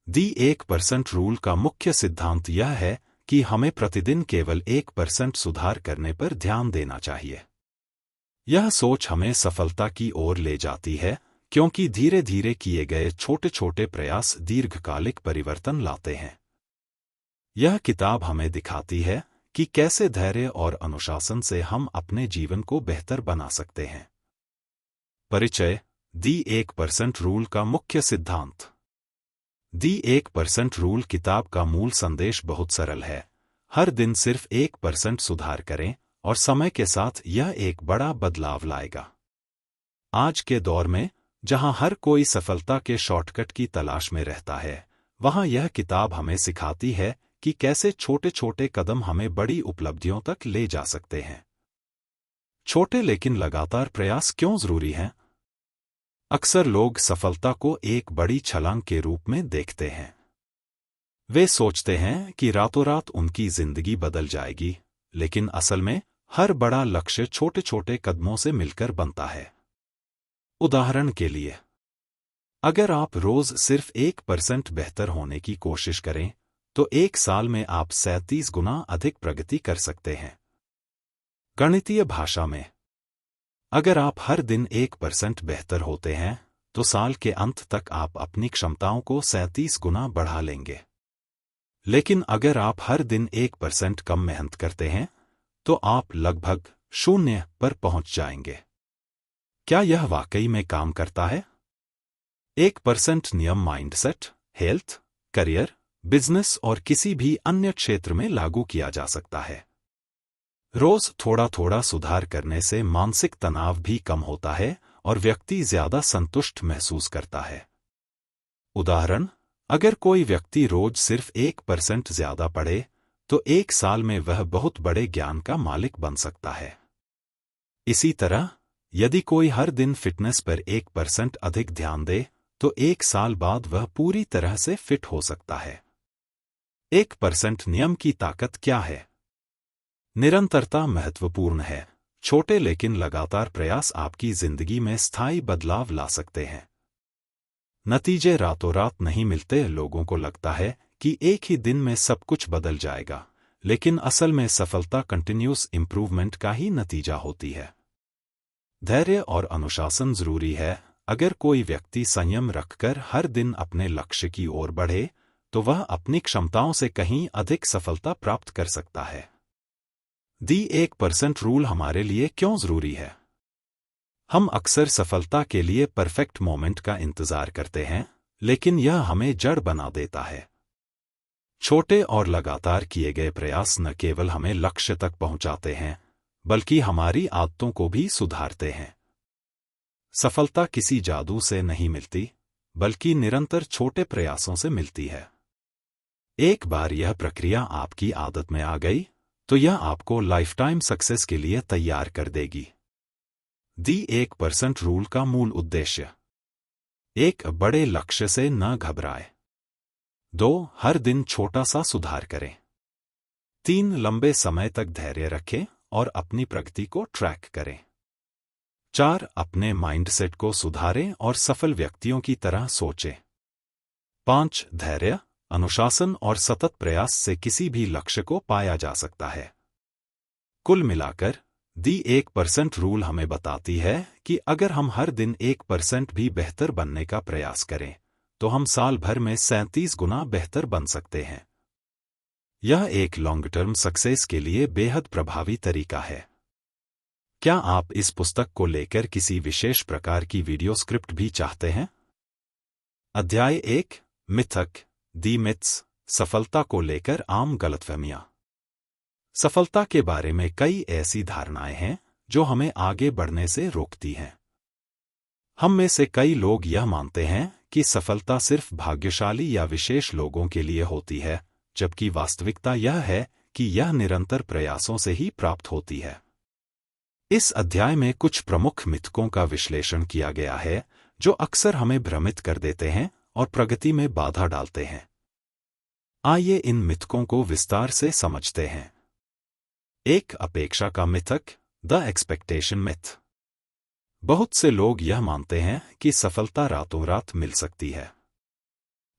दी 1% rule का मुख्य सिद्धांत यह है कि हमें प्रतिदिन केवल 1% सुधार करने पर ध्यान देना चाहिए। यह सोच हमें सफलता की ओर ले जाती है, क्योंकि धीरे धीरे किए गए छोटे छोटे प्रयास दीर्घकालिक परिवर्तन लाते हैं। यह किताब हमें दिखाती है कि कैसे धैर्य और अनुशासन से हम अपने जीवन को बेहतर बना सकते हैं। परिचय: दी 1% रूल का मुख्य सिद्धांत। दी 1% रूल किताब का मूल संदेश बहुत सरल है। हर दिन सिर्फ 1% सुधार करें और समय के साथ यह एक बड़ा बदलाव लाएगा। आज के दौर में, जहां हर कोई सफलता के शॉर्टकट की तलाश में रहता है, वहां यह किताब हमें सिखाती है कि कैसे छोटे छोटे कदम हमें बड़ी उपलब्धियों तक ले जा सकते हैं। छोटे लेकिन लगातार प्रयास क्यों जरूरी हैं? अक्सर लोग सफलता को एक बड़ी छलांग के रूप में देखते हैं। वे सोचते हैं कि रातों रात उनकी जिंदगी बदल जाएगी, लेकिन असल में हर बड़ा लक्ष्य छोटे छोटे कदमों से मिलकर बनता है। उदाहरण के लिए, अगर आप रोज सिर्फ 1% बेहतर होने की कोशिश करें, तो एक साल में आप 37 गुना अधिक प्रगति कर सकते हैं। गणितीय भाषा में, अगर आप हर दिन 1% बेहतर होते हैं, तो साल के अंत तक आप अपनी क्षमताओं को 37 गुना बढ़ा लेंगे। लेकिन अगर आप हर दिन 1% कम मेहनत करते हैं, तो आप लगभग 0 पर पहुंच जाएंगे। क्या यह वाकई में काम करता है? 1% नियम माइंडसेट, हेल्थ, करियर, बिजनेस और किसी भी अन्य क्षेत्र में लागू किया जा सकता है। रोज थोड़ा थोड़ा सुधार करने से मानसिक तनाव भी कम होता है और व्यक्ति ज्यादा संतुष्ट महसूस करता है। उदाहरण: अगर कोई व्यक्ति रोज सिर्फ 1% ज्यादा पढ़े, तो एक साल में वह बहुत बड़े ज्ञान का मालिक बन सकता है। इसी तरह, यदि कोई हर दिन फिटनेस पर 1% अधिक ध्यान दे, तो एक साल बाद वह पूरी तरह से फिट हो सकता है। 1% नियम की ताकत क्या है? निरंतरता महत्वपूर्ण है। छोटे लेकिन लगातार प्रयास आपकी जिंदगी में स्थायी बदलाव ला सकते हैं। नतीजे रातों रात नहीं मिलते। लोगों को लगता है कि एक ही दिन में सब कुछ बदल जाएगा, लेकिन असल में सफलता कंटिन्यूअस इंप्रूवमेंट का ही नतीजा होती है। धैर्य और अनुशासन जरूरी है। अगर कोई व्यक्ति संयम रखकर हर दिन अपने लक्ष्य की ओर बढ़े, तो वह अपनी क्षमताओं से कहीं अधिक सफलता प्राप्त कर सकता है। दी 1% रूल हमारे लिए क्यों जरूरी है? हम अक्सर सफलता के लिए परफेक्ट मोमेंट का इंतजार करते हैं, लेकिन यह हमें जड़ बना देता है। छोटे और लगातार किए गए प्रयास न केवल हमें लक्ष्य तक पहुंचाते हैं, बल्कि हमारी आदतों को भी सुधारते हैं। सफलता किसी जादू से नहीं मिलती, बल्कि निरंतर छोटे प्रयासों से मिलती है। एक बार यह प्रक्रिया आपकी आदत में आ गई, तो यह आपको लाइफटाइम सक्सेस के लिए तैयार कर देगी। दी 1% रूल का मूल उद्देश्य: 1. बड़े लक्ष्य से न घबराए। 2. हर दिन छोटा सा सुधार करें। 3. लंबे समय तक धैर्य रखें और अपनी प्रगति को ट्रैक करें। 4. अपने माइंडसेट को सुधारें और सफल व्यक्तियों की तरह सोचें। 5. धैर्य, अनुशासन और सतत प्रयास से किसी भी लक्ष्य को पाया जा सकता है। कुल मिलाकर, दी 1% रूल हमें बताती है कि अगर हम हर दिन 1% भी बेहतर बनने का प्रयास करें, तो हम साल भर में 37 गुना बेहतर बन सकते हैं। यह एक लॉन्ग टर्म सक्सेस के लिए बेहद प्रभावी तरीका है। क्या आप इस पुस्तक को लेकर किसी विशेष प्रकार की वीडियो स्क्रिप्ट भी चाहते हैं? अध्याय 1: मिथक, दी मिथ्स, सफलता को लेकर आम गलतफहमियां। सफलता के बारे में कई ऐसी धारणाएं हैं जो हमें आगे बढ़ने से रोकती हैं। हम में से कई लोग यह मानते हैं कि सफलता सिर्फ भाग्यशाली या विशेष लोगों के लिए होती है, जबकि वास्तविकता यह है कि यह निरंतर प्रयासों से ही प्राप्त होती है। इस अध्याय में कुछ प्रमुख मिथकों का विश्लेषण किया गया है जो अक्सर हमें भ्रमित कर देते हैं और प्रगति में बाधा डालते हैं। आइए इन मिथकों को विस्तार से समझते हैं। 1. अपेक्षा का मिथक, द एक्सपेक्टेशन मिथ। बहुत से लोग यह मानते हैं कि सफलता रातों रात मिल सकती है।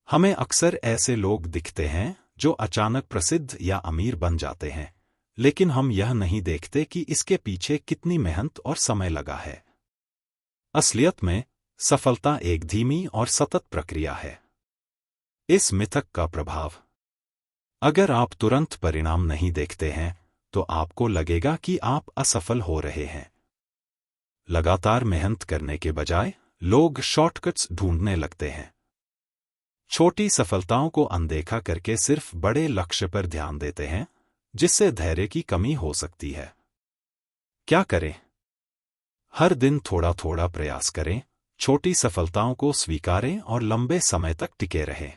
हमें अक्सर ऐसे लोग दिखते हैं जो अचानक प्रसिद्ध या अमीर बन जाते हैं, लेकिन हम यह नहीं देखते कि इसके पीछे कितनी मेहनत और समय लगा है। असलियत में सफलता एक धीमी और सतत प्रक्रिया है। इस मिथक का प्रभाव। अगर आप तुरंत परिणाम नहीं देखते हैं तो आपको लगेगा कि आप असफल हो रहे हैं। लगातार मेहनत करने के बजाय लोग शॉर्टकट्स ढूंढने लगते हैं। छोटी सफलताओं को अनदेखा करके सिर्फ बड़े लक्ष्य पर ध्यान देते हैं, जिससे धैर्य की कमी हो सकती है। क्या करें? हर दिन थोड़ा थोड़ा प्रयास करें, छोटी सफलताओं को स्वीकारें और लंबे समय तक टिके रहें।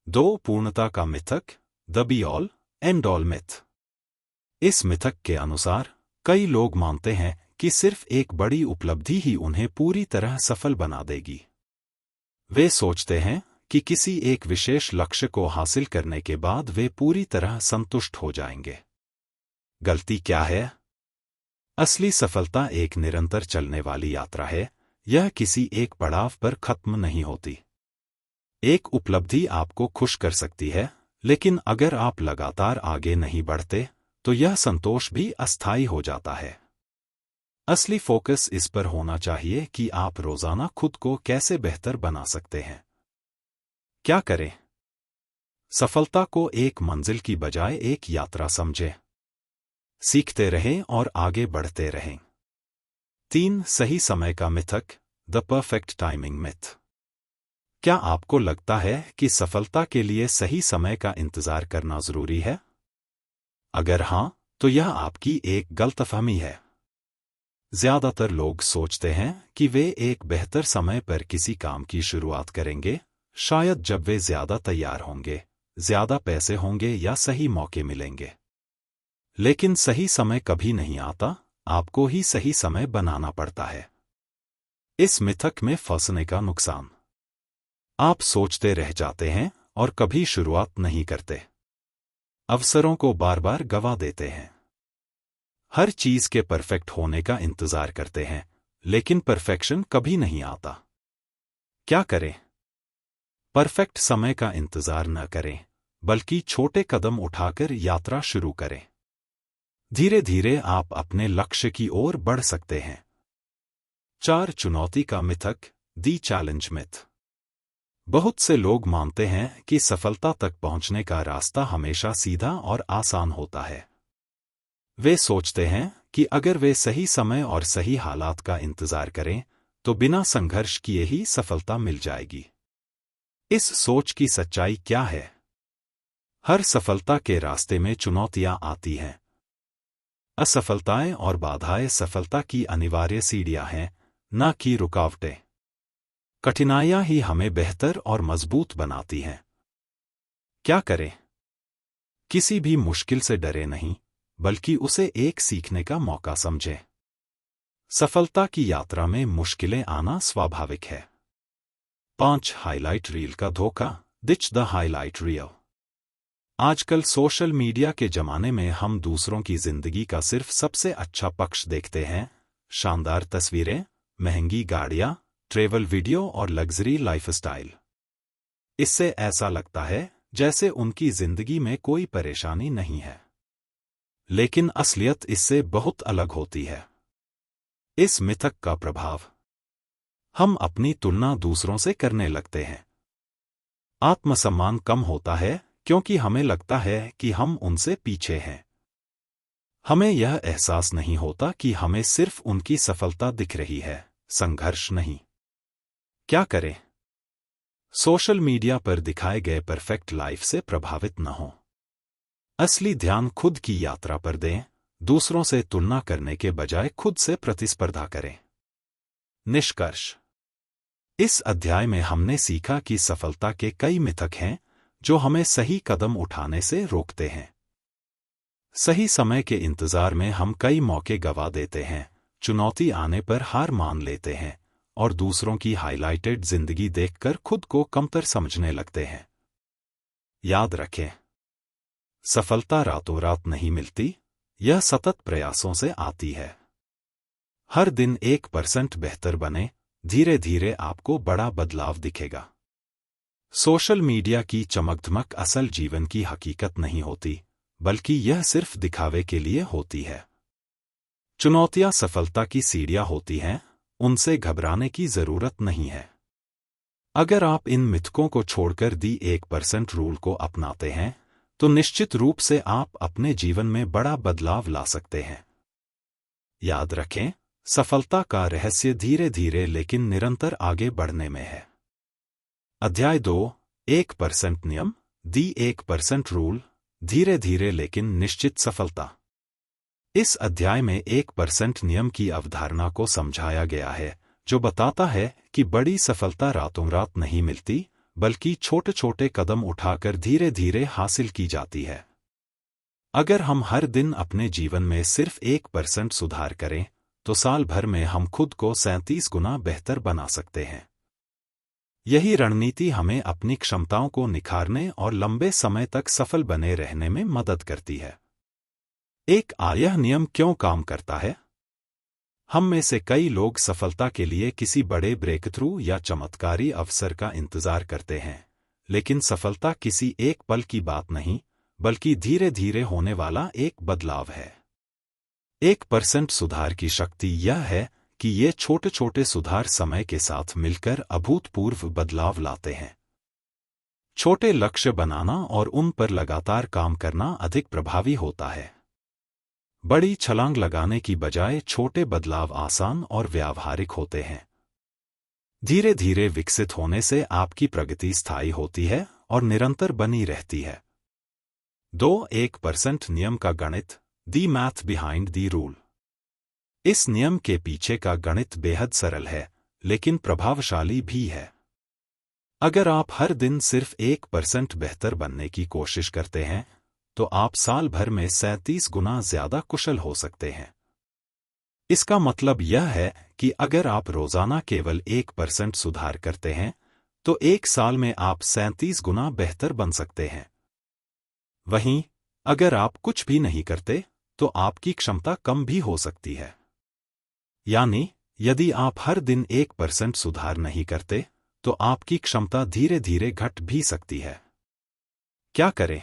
2. पूर्णता का मिथक, the be all and all myth. इस मिथक के अनुसार कई लोग मानते हैं कि सिर्फ एक बड़ी उपलब्धि ही उन्हें पूरी तरह सफल बना देगी। वे सोचते हैं कि किसी एक विशेष लक्ष्य को हासिल करने के बाद वे पूरी तरह संतुष्ट हो जाएंगे। गलती क्या है? असली सफलता एक निरंतर चलने वाली यात्रा है। यह किसी एक पड़ाव पर खत्म नहीं होती। एक उपलब्धि आपको खुश कर सकती है, लेकिन अगर आप लगातार आगे नहीं बढ़ते तो यह संतोष भी अस्थायी हो जाता है। असली फोकस इस पर होना चाहिए कि आप रोजाना खुद को कैसे बेहतर बना सकते हैं। क्या करें? सफलता को एक मंजिल की बजाय एक यात्रा समझें। सीखते रहें और आगे बढ़ते रहें। 3. सही समय का मिथक, द परफेक्ट टाइमिंग मिथ। क्या आपको लगता है कि सफलता के लिए सही समय का इंतजार करना जरूरी है? अगर हां, तो यह आपकी एक गलतफहमी है। ज्यादातर लोग सोचते हैं कि वे एक बेहतर समय पर किसी काम की शुरुआत करेंगे, शायद जब वे ज्यादा तैयार होंगे, ज्यादा पैसे होंगे या सही मौके मिलेंगे। लेकिन सही समय कभी नहीं आता, आपको ही सही समय बनाना पड़ता है। इस मिथक में फंसने का नुकसान। आप सोचते रह जाते हैं और कभी शुरुआत नहीं करते। अवसरों को बार बार गंवा देते हैं। हर चीज के परफेक्ट होने का इंतजार करते हैं, लेकिन परफेक्शन कभी नहीं आता। क्या करें? परफेक्ट समय का इंतजार न करें, बल्कि छोटे कदम उठाकर यात्रा शुरू करें। धीरे धीरे आप अपने लक्ष्य की ओर बढ़ सकते हैं। 4. चुनौती का मिथक, दी चैलेंज मिथ। बहुत से लोग मानते हैं कि सफलता तक पहुंचने का रास्ता हमेशा सीधा और आसान होता है। वे सोचते हैं कि अगर वे सही समय और सही हालात का इंतजार करें तो बिना संघर्ष किए ही सफलता मिल जाएगी। इस सोच की सच्चाई क्या है? हर सफलता के रास्ते में चुनौतियां आती हैं। असफलताएं और बाधाएं सफलता की अनिवार्य सीढ़ियां हैं, न कि रुकावटें। कठिनाइयां ही हमें बेहतर और मजबूत बनाती हैं। क्या करें? किसी भी मुश्किल से डरे नहीं, बल्कि उसे एक सीखने का मौका समझें। सफलता की यात्रा में मुश्किलें आना स्वाभाविक है। 5. हाइलाइट रील का धोखा, डिच द हाइलाइट रील। आजकल सोशल मीडिया के जमाने में हम दूसरों की जिंदगी का सिर्फ सबसे अच्छा पक्ष देखते हैं। शानदार तस्वीरें, महंगी गाड़ियां, ट्रैवल वीडियो और लग्जरी लाइफस्टाइल। इससे ऐसा लगता है जैसे उनकी जिंदगी में कोई परेशानी नहीं है। लेकिन असलियत इससे बहुत अलग होती है। इस मिथक का प्रभाव। हम अपनी तुलना दूसरों से करने लगते हैं। आत्मसम्मान कम होता है क्योंकि हमें लगता है कि हम उनसे पीछे हैं। हमें यह एहसास नहीं होता कि हमें सिर्फ उनकी सफलता दिख रही है, संघर्ष नहीं। क्या करें? सोशल मीडिया पर दिखाए गए परफेक्ट लाइफ से प्रभावित न हो। असली ध्यान खुद की यात्रा पर दें, दूसरों से तुलना करने के बजाय खुद से प्रतिस्पर्धा करें। निष्कर्ष। इस अध्याय में हमने सीखा कि सफलता के कई मिथक हैं जो हमें सही कदम उठाने से रोकते हैं। सही समय के इंतजार में हम कई मौके गंवा देते हैं, चुनौती आने पर हार मान लेते हैं और दूसरों की हाइलाइटेड जिंदगी देखकर खुद को कमतर समझने लगते हैं। याद रखें, सफलता रातों रात नहीं मिलती, यह सतत प्रयासों से आती है। हर दिन 1% बेहतर बने, धीरे धीरे आपको बड़ा बदलाव दिखेगा। सोशल मीडिया की चमकधमक असल जीवन की हकीकत नहीं होती, बल्कि यह सिर्फ दिखावे के लिए होती है। चुनौतियां सफलता की सीढ़ियां होती हैं, उनसे घबराने की जरूरत नहीं है। अगर आप इन मिथकों को छोड़कर दी 1% रूल को अपनाते हैं, तो निश्चित रूप से आप अपने जीवन में बड़ा बदलाव ला सकते हैं। याद रखें, सफलता का रहस्य धीरे धीरे लेकिन निरंतर आगे बढ़ने में है। अध्याय 2, 1% नियम, दी 1% रूल, धीरे धीरे लेकिन निश्चित सफलता। इस अध्याय में 1% नियम की अवधारणा को समझाया गया है, जो बताता है कि बड़ी सफलता रातों रात नहीं मिलती, बल्कि छोटे छोटे कदम उठाकर धीरे धीरे हासिल की जाती है। अगर हम हर दिन अपने जीवन में सिर्फ 1% सुधार करें, तो साल भर में हम खुद को 37 गुना बेहतर बना सकते हैं। यही रणनीति हमें अपनी क्षमताओं को निखारने और लंबे समय तक सफल बने रहने में मदद करती है। यह नियम क्यों काम करता है? हम में से कई लोग सफलता के लिए किसी बड़े ब्रेकथ्रू या चमत्कारी अवसर का इंतजार करते हैं, लेकिन सफलता किसी एक पल की बात नहीं, बल्कि धीरे धीरे होने वाला एक बदलाव है। 1% सुधार की शक्ति यह है कि ये छोटे छोटे सुधार समय के साथ मिलकर अभूतपूर्व बदलाव लाते हैं। छोटे लक्ष्य बनाना और उन पर लगातार काम करना अधिक प्रभावी होता है। बड़ी छलांग लगाने की बजाय छोटे बदलाव आसान और व्यावहारिक होते हैं। धीरे धीरे विकसित होने से आपकी प्रगति स्थायी होती है और निरंतर बनी रहती है। 1% नियम का गणित, दी मैथ बिहाइंड दी रूल। इस नियम के पीछे का गणित बेहद सरल है, लेकिन प्रभावशाली भी है। अगर आप हर दिन सिर्फ 1% बेहतर बनने की कोशिश करते हैं, तो आप साल भर में 37 गुना ज्यादा कुशल हो सकते हैं। इसका मतलब यह है कि अगर आप रोजाना केवल 1% सुधार करते हैं, तो एक साल में आप 37 गुना बेहतर बन सकते हैं। वहीं अगर आप कुछ भी नहीं करते, तो आपकी क्षमता कम भी हो सकती है। यानी, यदि आप हर दिन 1% सुधार नहीं करते, तो आपकी क्षमता धीरे धीरे घट भी सकती है। क्या करें?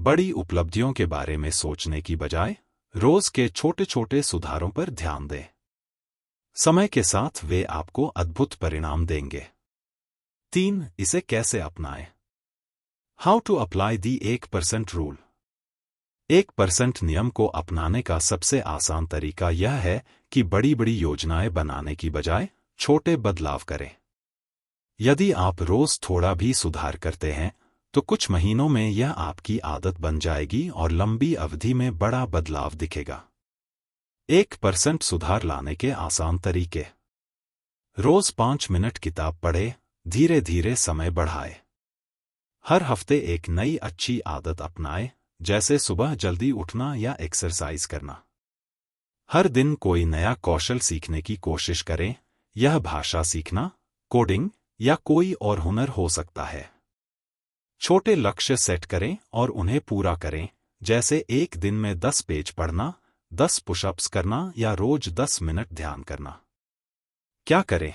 बड़ी उपलब्धियों के बारे में सोचने की बजाय रोज के छोटे छोटे सुधारों पर ध्यान दें। समय के साथ वे आपको अद्भुत परिणाम देंगे। 3. इसे कैसे अपनाएं? How to apply the 1% rule. 1% नियम को अपनाने का सबसे आसान तरीका यह है कि बड़ी बड़ी योजनाएं बनाने की बजाय छोटे बदलाव करें। यदि आप रोज थोड़ा भी सुधार करते हैं, तो कुछ महीनों में यह आपकी आदत बन जाएगी और लंबी अवधि में बड़ा बदलाव दिखेगा। 1% सुधार लाने के आसान तरीके। रोज 5 मिनट किताब पढ़ें, धीरे धीरे समय बढ़ाएं। हर हफ्ते एक नई अच्छी आदत अपनाएं, जैसे सुबह जल्दी उठना या एक्सरसाइज करना। हर दिन कोई नया कौशल सीखने की कोशिश करें, यह भाषा सीखना, कोडिंग या कोई और हुनर हो सकता है। छोटे लक्ष्य सेट करें और उन्हें पूरा करें, जैसे एक दिन में 10 पेज पढ़ना, 10 पुशअप्स करना या रोज 10 मिनट ध्यान करना। क्या करें?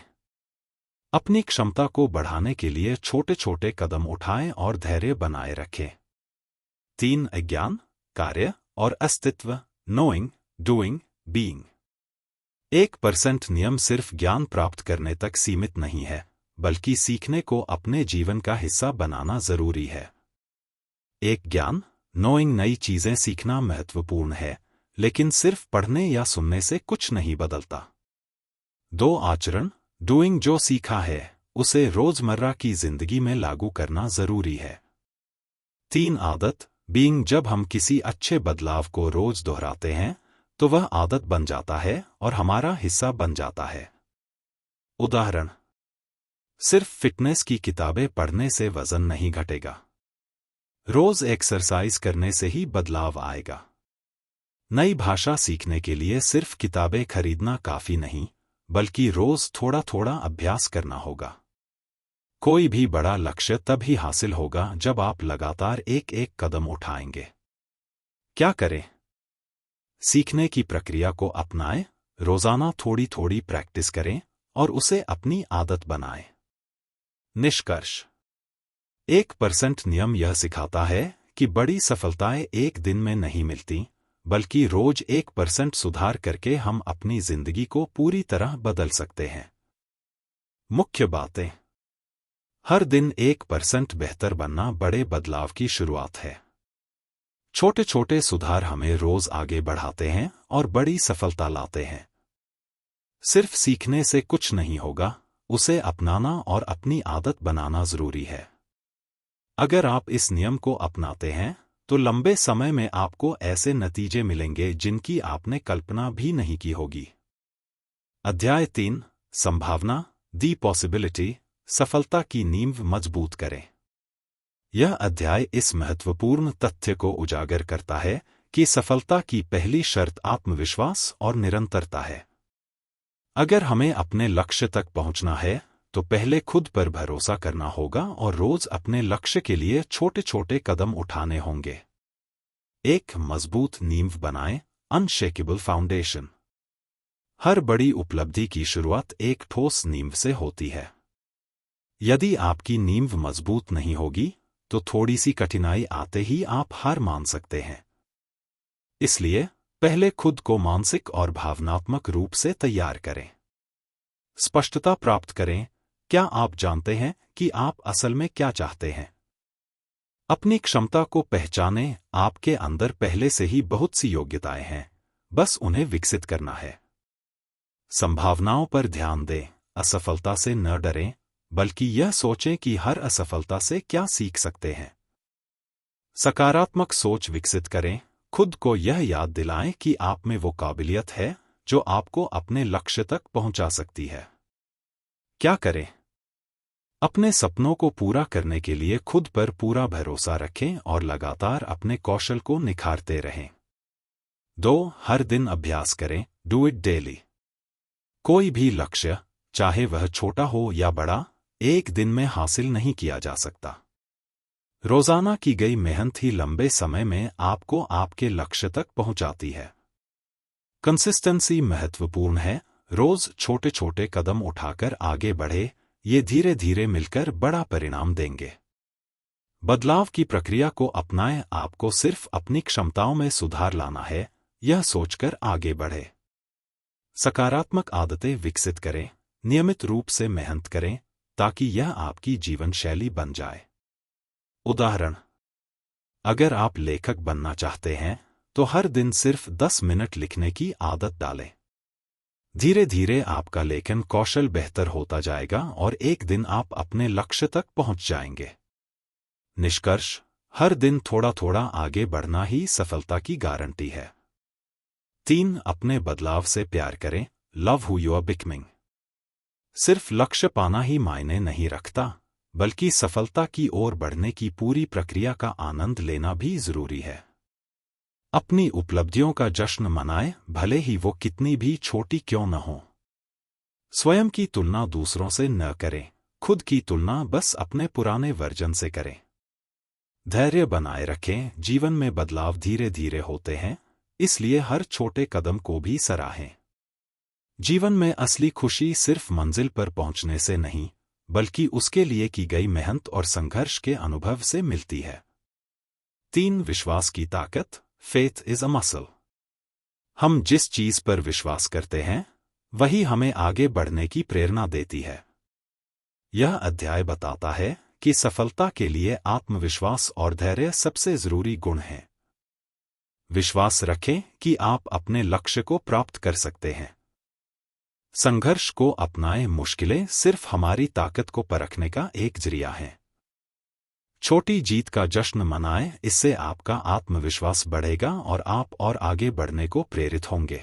अपनी क्षमता को बढ़ाने के लिए छोटे छोटे कदम उठाएं और धैर्य बनाए रखें। 3. ज्ञान, कार्य और अस्तित्व, नोइंग, डूइंग, बीइंग। 1% नियम सिर्फ ज्ञान प्राप्त करने तक सीमित नहीं है, बल्कि सीखने को अपने जीवन का हिस्सा बनाना जरूरी है। ज्ञान, नोइंग, नई चीजें सीखना महत्वपूर्ण है, लेकिन सिर्फ पढ़ने या सुनने से कुछ नहीं बदलता। 2. आचरण, डूइंग, जो सीखा है उसे रोजमर्रा की जिंदगी में लागू करना जरूरी है। 3. आदत, बीइंग, जब हम किसी अच्छे बदलाव को रोज दोहराते हैं, तो वह आदत बन जाता है और हमारा हिस्सा बन जाता है। उदाहरण, सिर्फ फिटनेस की किताबें पढ़ने से वजन नहीं घटेगा। रोज एक्सरसाइज करने से ही बदलाव आएगा। नई भाषा सीखने के लिए सिर्फ किताबें खरीदना काफी नहीं, बल्कि रोज थोड़ा थोड़ा अभ्यास करना होगा। कोई भी बड़ा लक्ष्य तभी हासिल होगा जब आप लगातार एक एक कदम उठाएंगे। क्या करें? सीखने की प्रक्रिया को अपनाएं, रोजाना थोड़ी थोड़ी प्रैक्टिस करें और उसे अपनी आदत बनाएं। निष्कर्ष। 1% नियम यह सिखाता है कि बड़ी सफलताएं एक दिन में नहीं मिलती, बल्कि रोज 1% सुधार करके हम अपनी जिंदगी को पूरी तरह बदल सकते हैं। मुख्य बातें। हर दिन 1% बेहतर बनना बड़े बदलाव की शुरुआत है। छोटे छोटे सुधार हमें रोज आगे बढ़ाते हैं और बड़ी सफलता लाते हैं। सिर्फ सीखने से कुछ नहीं होगा, उसे अपनाना और अपनी आदत बनाना जरूरी है। अगर आप इस नियम को अपनाते हैं तो लंबे समय में आपको ऐसे नतीजे मिलेंगे जिनकी आपने कल्पना भी नहीं की होगी। अध्याय 3, संभावना, दी पॉसिबिलिटी, सफलता की नींव मजबूत करें। यह अध्याय इस महत्वपूर्ण तथ्य को उजागर करता है कि सफलता की पहली शर्त आत्मविश्वास और निरंतरता है। अगर हमें अपने लक्ष्य तक पहुंचना है तो पहले खुद पर भरोसा करना होगा और रोज अपने लक्ष्य के लिए छोटे छोटे कदम उठाने होंगे। एक मजबूत नींव बनाएं, अनशेकेबल फाउंडेशन। हर बड़ी उपलब्धि की शुरुआत एक ठोस नींव से होती है। यदि आपकी नींव मजबूत नहीं होगी तो थोड़ी सी कठिनाई आते ही आप हार मान सकते हैं। इसलिए पहले खुद को मानसिक और भावनात्मक रूप से तैयार करें। स्पष्टता प्राप्त करें। क्या आप जानते हैं कि आप असल में क्या चाहते हैं? अपनी क्षमता को पहचानें। आपके अंदर पहले से ही बहुत सी योग्यताएं हैं, बस उन्हें विकसित करना है। संभावनाओं पर ध्यान दें। असफलता से न डरें, बल्कि यह सोचें कि हर असफलता से क्या सीख सकते हैं। सकारात्मक सोच विकसित करें। खुद को यह याद दिलाएं कि आप में वो काबिलियत है जो आपको अपने लक्ष्य तक पहुंचा सकती है। क्या करें? अपने सपनों को पूरा करने के लिए खुद पर पूरा भरोसा रखें और लगातार अपने कौशल को निखारते रहें। 2. हर दिन अभ्यास करें। Do it daily. कोई भी लक्ष्य, चाहे वह छोटा हो या बड़ा, एक दिन में हासिल नहीं किया जा सकता। रोजाना की गई मेहनत ही लंबे समय में आपको आपके लक्ष्य तक पहुंचाती है। कंसिस्टेंसी महत्वपूर्ण है। रोज छोटे छोटे कदम उठाकर आगे बढ़े, ये धीरे धीरे मिलकर बड़ा परिणाम देंगे। बदलाव की प्रक्रिया को अपनाएं। आपको सिर्फ अपनी क्षमताओं में सुधार लाना है, यह सोचकर आगे बढ़े। सकारात्मक आदतें विकसित करें। नियमित रूप से मेहनत करें ताकि यह आपकी जीवन शैली बन जाए। उदाहरण, अगर आप लेखक बनना चाहते हैं तो हर दिन सिर्फ 10 मिनट लिखने की आदत डालें। धीरे धीरे आपका लेखन कौशल बेहतर होता जाएगा और एक दिन आप अपने लक्ष्य तक पहुंच जाएंगे। निष्कर्ष, हर दिन थोड़ा थोड़ा आगे बढ़ना ही सफलता की गारंटी है। 3. अपने बदलाव से प्यार करें। Love who you are becoming. सिर्फ लक्ष्य पाना ही मायने नहीं रखता, बल्कि सफलता की ओर बढ़ने की पूरी प्रक्रिया का आनंद लेना भी जरूरी है। अपनी उपलब्धियों का जश्न मनाएं, भले ही वो कितनी भी छोटी क्यों न हो। स्वयं की तुलना दूसरों से न करें। खुद की तुलना बस अपने पुराने वर्जन से करें। धैर्य बनाए रखें। जीवन में बदलाव धीरे धीरे होते हैं, इसलिए हर छोटे कदम को भी सराहें। जीवन में असली खुशी सिर्फ मंजिल पर पहुंचने से नहीं, बल्कि उसके लिए की गई मेहनत और संघर्ष के अनुभव से मिलती है। 3. विश्वास की ताकत। Faith is a muscle. हम जिस चीज पर विश्वास करते हैं वही हमें आगे बढ़ने की प्रेरणा देती है। यह अध्याय बताता है कि सफलता के लिए आत्मविश्वास और धैर्य सबसे जरूरी गुण हैं। विश्वास रखें कि आप अपने लक्ष्य को प्राप्त कर सकते हैं। संघर्ष को अपनाएं। मुश्किलें सिर्फ हमारी ताकत को परखने का एक जरिया है। छोटी जीत का जश्न मनाएं, इससे आपका आत्मविश्वास बढ़ेगा और आप और आगे बढ़ने को प्रेरित होंगे।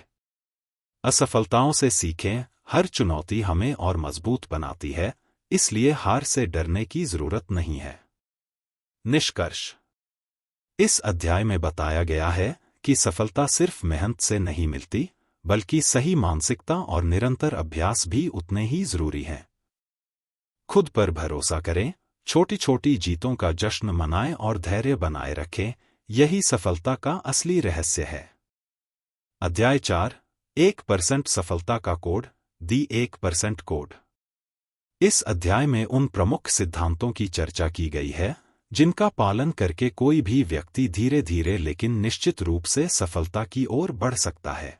असफलताओं से सीखें। हर चुनौती हमें और मजबूत बनाती है, इसलिए हार से डरने की जरूरत नहीं है। निष्कर्ष, इस अध्याय में बताया गया है कि सफलता सिर्फ मेहनत से नहीं मिलती, बल्कि सही मानसिकता और निरंतर अभ्यास भी उतने ही जरूरी हैं। खुद पर भरोसा करें, छोटी छोटी जीतों का जश्न मनाएं और धैर्य बनाए रखें। यही सफलता का असली रहस्य है। अध्याय 4, 1% सफलता का कोड। दी 1% कोड। इस अध्याय में उन प्रमुख सिद्धांतों की चर्चा की गई है जिनका पालन करके कोई भी व्यक्ति धीरे धीरे लेकिन निश्चित रूप से सफलता की ओर बढ़ सकता है।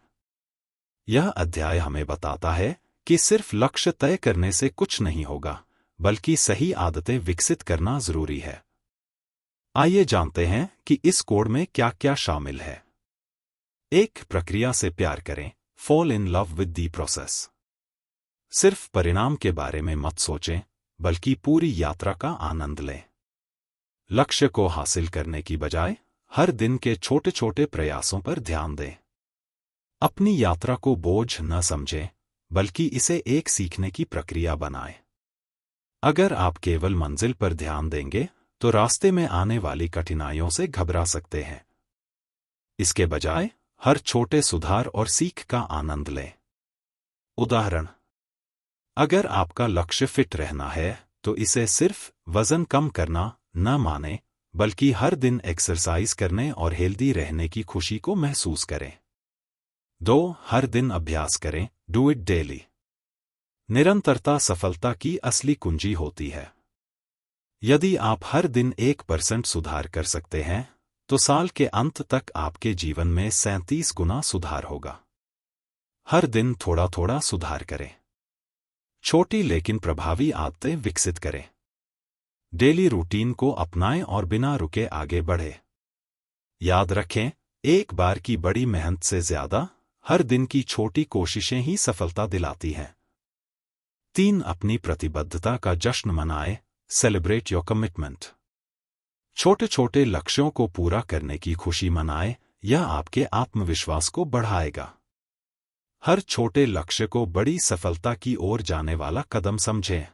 यह अध्याय हमें बताता है कि सिर्फ लक्ष्य तय करने से कुछ नहीं होगा, बल्कि सही आदतें विकसित करना जरूरी है। आइए जानते हैं कि इस कोड में क्या क्या शामिल है। एक, प्रक्रिया से प्यार करें। Fall in love with the process. सिर्फ परिणाम के बारे में मत सोचें, बल्कि पूरी यात्रा का आनंद लें। लक्ष्य को हासिल करने की बजाय हर दिन के छोटे छोटे प्रयासों पर ध्यान दें। अपनी यात्रा को बोझ न समझें, बल्कि इसे एक सीखने की प्रक्रिया बनाएं। अगर आप केवल मंजिल पर ध्यान देंगे तो रास्ते में आने वाली कठिनाइयों से घबरा सकते हैं। इसके बजाय हर छोटे सुधार और सीख का आनंद लें। उदाहरण, अगर आपका लक्ष्य फिट रहना है तो इसे सिर्फ वजन कम करना न माने, बल्कि हर दिन एक्सरसाइज करने और हेल्दी रहने की खुशी को महसूस करें। 2, हर दिन अभ्यास करें। Do it daily. निरंतरता सफलता की असली कुंजी होती है। यदि आप हर दिन 1% सुधार कर सकते हैं तो साल के अंत तक आपके जीवन में 37 गुना सुधार होगा। हर दिन थोड़ा थोड़ा सुधार करें। छोटी लेकिन प्रभावी आदतें विकसित करें। डेली रूटीन को अपनाएं और बिना रुके आगे बढ़े। याद रखें, एक बार की बड़ी मेहनत से ज्यादा हर दिन की छोटी कोशिशें ही सफलता दिलाती हैं। 3, अपनी प्रतिबद्धता का जश्न मनाएं। Celebrate your commitment. छोटे छोटे लक्ष्यों को पूरा करने की खुशी मनाएं, यह आपके आत्मविश्वास को बढ़ाएगा। हर छोटे लक्ष्य को बड़ी सफलता की ओर जाने वाला कदम समझें।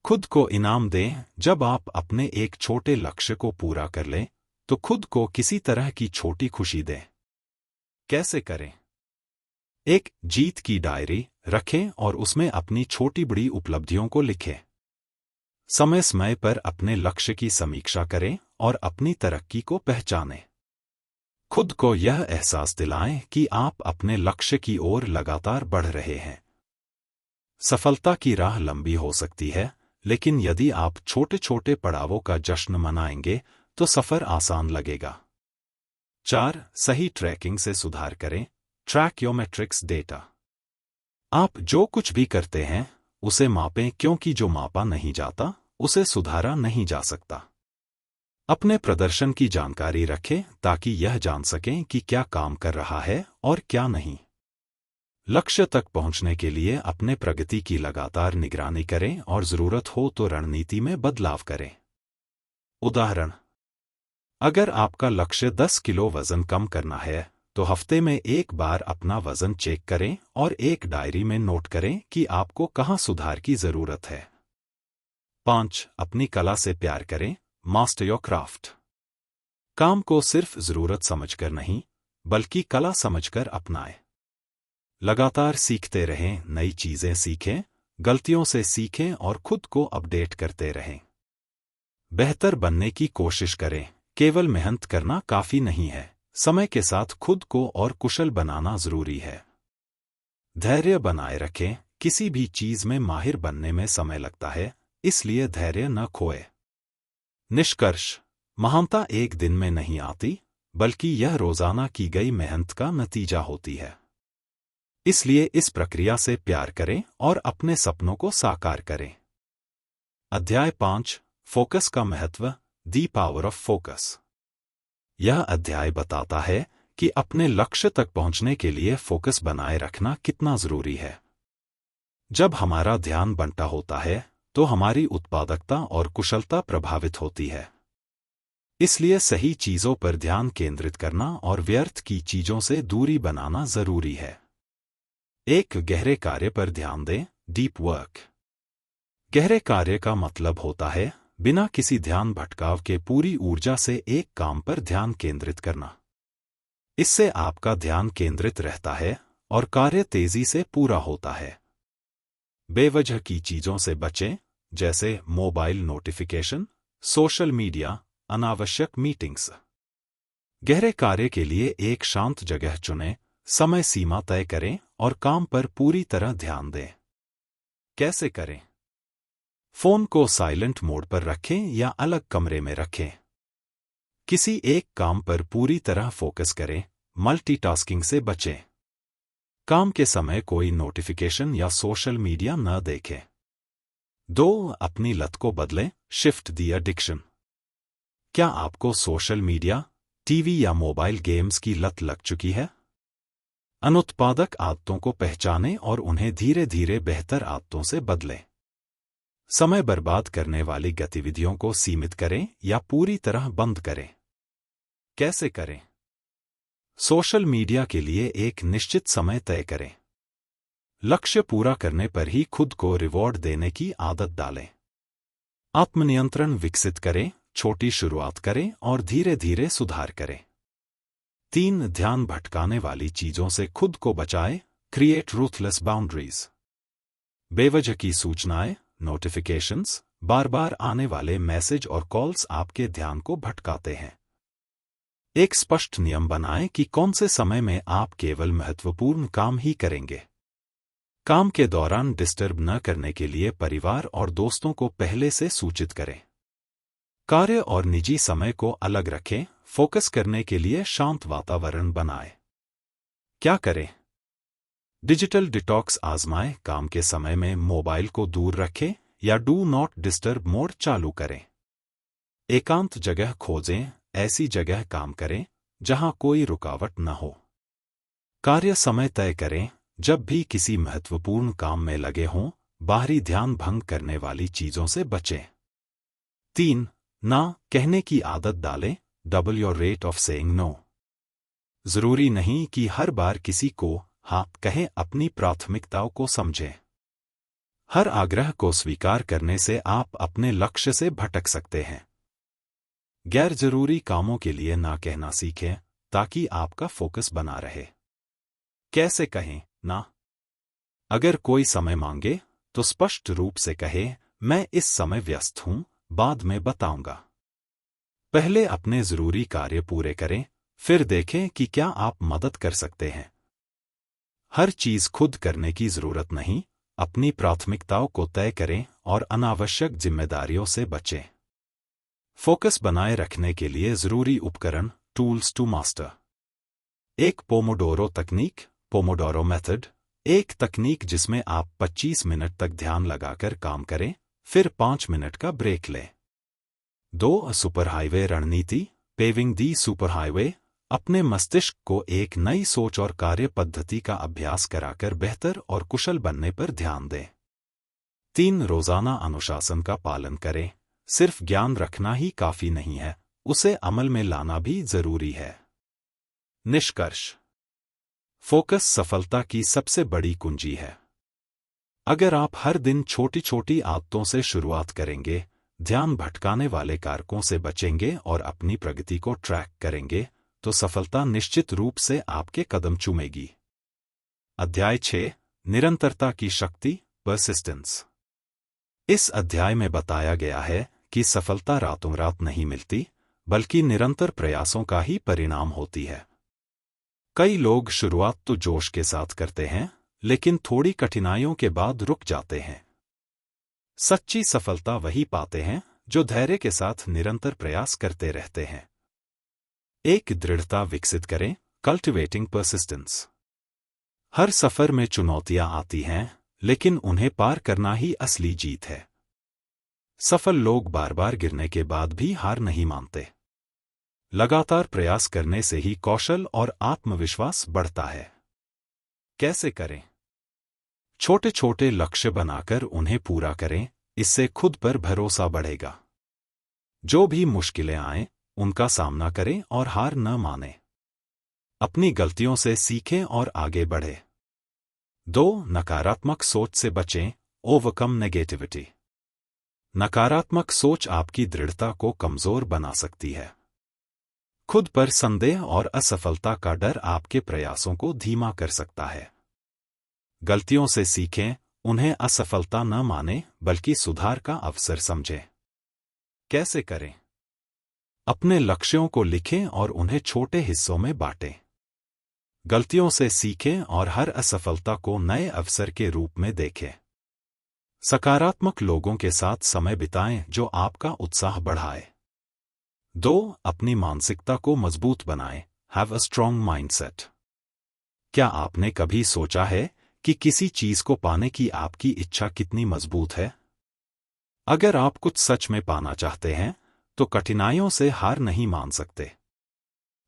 खुद को इनाम दें। जब आप अपने एक छोटे लक्ष्य को पूरा कर लें तो खुद को किसी तरह की छोटी खुशी दें। कैसे करें? एक, जीत की डायरी रखें और उसमें अपनी छोटी बड़ी उपलब्धियों को लिखें। समय समय पर अपने लक्ष्य की समीक्षा करें और अपनी तरक्की को पहचानें। खुद को यह एहसास दिलाएं कि आप अपने लक्ष्य की ओर लगातार बढ़ रहे हैं। सफलता की राह लंबी हो सकती है, लेकिन यदि आप छोटे छोटे पड़ावों का जश्न मनाएंगे तो सफर आसान लगेगा। 4, सही ट्रैकिंग से सुधार करें। Track your matrix data. आप जो कुछ भी करते हैं उसे मापें, क्योंकि जो मापा नहीं जाता उसे सुधारा नहीं जा सकता। अपने प्रदर्शन की जानकारी रखें ताकि यह जान सकें कि क्या काम कर रहा है और क्या नहीं। लक्ष्य तक पहुंचने के लिए अपने प्रगति की लगातार निगरानी करें और जरूरत हो तो रणनीति में बदलाव करें। उदाहरण, अगर आपका लक्ष्य 10 किलो वजन कम करना है तो हफ्ते में एक बार अपना वजन चेक करें और एक डायरी में नोट करें कि आपको कहां सुधार की जरूरत है। 5, अपनी कला से प्यार करें। Master your craft. काम को सिर्फ जरूरत समझकर नहीं, बल्कि कला समझकर अपनाएं। लगातार सीखते रहें, नई चीजें सीखें, गलतियों से सीखें और खुद को अपडेट करते रहें। बेहतर बनने की कोशिश करें। केवल मेहनत करना काफी नहीं है, समय के साथ खुद को और कुशल बनाना जरूरी है। धैर्य बनाए रखें। किसी भी चीज में माहिर बनने में समय लगता है, इसलिए धैर्य न खोए। निष्कर्ष, महानता एक दिन में नहीं आती, बल्कि यह रोजाना की गई मेहनत का नतीजा होती है। इसलिए इस प्रक्रिया से प्यार करें और अपने सपनों को साकार करें। अध्याय 5, फोकस का महत्व। The power of focus. यह अध्याय बताता है कि अपने लक्ष्य तक पहुंचने के लिए फोकस बनाए रखना कितना जरूरी है। जब हमारा ध्यान बंटा होता है तो हमारी उत्पादकता और कुशलता प्रभावित होती है। इसलिए सही चीजों पर ध्यान केंद्रित करना और व्यर्थ की चीजों से दूरी बनाना जरूरी है। एक, गहरे कार्य पर ध्यान दें। Deep work. गहरे कार्य का मतलब होता है बिना किसी ध्यान भटकाव के पूरी ऊर्जा से एक काम पर ध्यान केंद्रित करना। इससे आपका ध्यान केंद्रित रहता है और कार्य तेजी से पूरा होता है। बेवजह की चीजों से बचें, जैसे मोबाइल नोटिफिकेशन, सोशल मीडिया, अनावश्यक मीटिंग्स। गहरे कार्य के लिए एक शांत जगह चुनें, समय सीमा तय करें और काम पर पूरी तरह ध्यान दें। कैसे करें? फोन को साइलेंट मोड पर रखें या अलग कमरे में रखें। किसी एक काम पर पूरी तरह फोकस करें, मल्टीटास्किंग से बचें। काम के समय कोई नोटिफिकेशन या सोशल मीडिया न देखें। 2. अपनी लत को बदलें, शिफ्ट द एडिक्शन। क्या आपको सोशल मीडिया, टीवी या मोबाइल गेम्स की लत लग चुकी है? अनुत्पादक आदतों को पहचानें और उन्हें धीरे धीरे बेहतर आदतों से बदलें। समय बर्बाद करने वाली गतिविधियों को सीमित करें या पूरी तरह बंद करें। कैसे करें? सोशल मीडिया के लिए एक निश्चित समय तय करें। लक्ष्य पूरा करने पर ही खुद को रिवॉर्ड देने की आदत डालें। आत्मनियंत्रण विकसित करें, छोटी शुरुआत करें और धीरे धीरे सुधार करें। 3. ध्यान भटकाने वाली चीजों से खुद को बचाएं, क्रिएट रूथलेस बाउंड्रीज। बेवजह की सूचनाएं, नोटिफिकेशंस, बार बार आने वाले मैसेज और कॉल्स आपके ध्यान को भटकाते हैं। एक स्पष्ट नियम बनाएं कि कौन से समय में आप केवल महत्वपूर्ण काम ही करेंगे। काम के दौरान डिस्टर्ब न करने के लिए परिवार और दोस्तों को पहले से सूचित करें। कार्य और निजी समय को अलग रखें, फोकस करने के लिए शांत वातावरण बनाएं। क्या करें? डिजिटल डिटॉक्स आजमाएं, काम के समय में मोबाइल को दूर रखें या डू नॉट डिस्टर्ब मोड चालू करें। एकांत जगह खोजें, ऐसी जगह काम करें जहां कोई रुकावट न हो। कार्य समय तय करें, जब भी किसी महत्वपूर्ण काम में लगे हों, बाहरी ध्यान भंग करने वाली चीजों से बचें। 3. ना कहने की आदत डालें, double your rate of saying no. जरूरी नहीं कि हर बार किसी को हाँ कहें, अपनी प्राथमिकताओं को समझें। हर आग्रह को स्वीकार करने से आप अपने लक्ष्य से भटक सकते हैं। गैर जरूरी कामों के लिए ना कहना सीखें ताकि आपका फोकस बना रहे। कैसे कहें ना? अगर कोई समय मांगे तो स्पष्ट रूप से कहें, मैं इस समय व्यस्त हूं, बाद में बताऊंगा। पहले अपने जरूरी कार्य पूरे करें, फिर देखें कि क्या आप मदद कर सकते हैं। हर चीज खुद करने की जरूरत नहीं, अपनी प्राथमिकताओं को तय करें और अनावश्यक जिम्मेदारियों से बचें। फोकस बनाए रखने के लिए जरूरी उपकरण, टूल्स टू मास्टर। एक पोमोडोरो तकनीक, पोमोडोरो मेथड, एक तकनीक जिसमें आप 25 मिनट तक ध्यान लगाकर काम करें, फिर 5 मिनट का ब्रेक लें। 2. सुपरहाईवे रणनीति, पेविंग दी सुपरहाईवे। अपने मस्तिष्क को एक नई सोच और कार्य पद्धति का अभ्यास कराकर बेहतर और कुशल बनने पर ध्यान दें। 3. रोजाना अनुशासन का पालन करें। सिर्फ ज्ञान रखना ही काफी नहीं है, उसे अमल में लाना भी जरूरी है। निष्कर्ष: फोकस सफलता की सबसे बड़ी कुंजी है। अगर आप हर दिन छोटी छोटी आदतों से शुरुआत करेंगे, ध्यान भटकाने वाले कारकों से बचेंगे और अपनी प्रगति को ट्रैक करेंगे, तो सफलता निश्चित रूप से आपके कदम चूमेगी। अध्याय 6: निरंतरता की शक्ति, परसिस्टेंस। इस अध्याय में बताया गया है कि सफलता रातों रात नहीं मिलती, बल्कि निरंतर प्रयासों का ही परिणाम होती है। कई लोग शुरुआत तो जोश के साथ करते हैं, लेकिन थोड़ी कठिनाइयों के बाद रुक जाते हैं। सच्ची सफलता वही पाते हैं जो धैर्य के साथ निरंतर प्रयास करते रहते हैं। एक दृढ़ता विकसित करें, कल्टिवेटिंग परसिस्टेंस। हर सफर में चुनौतियां आती हैं, लेकिन उन्हें पार करना ही असली जीत है। सफल लोग बार बार गिरने के बाद भी हार नहीं मानते। लगातार प्रयास करने से ही कौशल और आत्मविश्वास बढ़ता है। कैसे करें? छोटे छोटे लक्ष्य बनाकर उन्हें पूरा करें, इससे खुद पर भरोसा बढ़ेगा। जो भी मुश्किलें आएं, उनका सामना करें और हार न मानें। अपनी गलतियों से सीखें और आगे बढ़ें। 2. नकारात्मक सोच से बचें, ओवरकम नेगेटिविटी। नकारात्मक सोच आपकी दृढ़ता को कमजोर बना सकती है। खुद पर संदेह और असफलता का डर आपके प्रयासों को धीमा कर सकता है। गलतियों से सीखें, उन्हें असफलता न मानें, बल्कि सुधार का अवसर समझें। कैसे करें? अपने लक्ष्यों को लिखें और उन्हें छोटे हिस्सों में बांटें। गलतियों से सीखें और हर असफलता को नए अवसर के रूप में देखें। सकारात्मक लोगों के साथ समय बिताएं जो आपका उत्साह बढ़ाए। 2. अपनी मानसिकता को मजबूत बनाएं। Have a strong mindset. क्या आपने कभी सोचा है कि किसी चीज को पाने की आपकी इच्छा कितनी मजबूत है? अगर आप कुछ सच में पाना चाहते हैं, तो कठिनाइयों से हार नहीं मान सकते।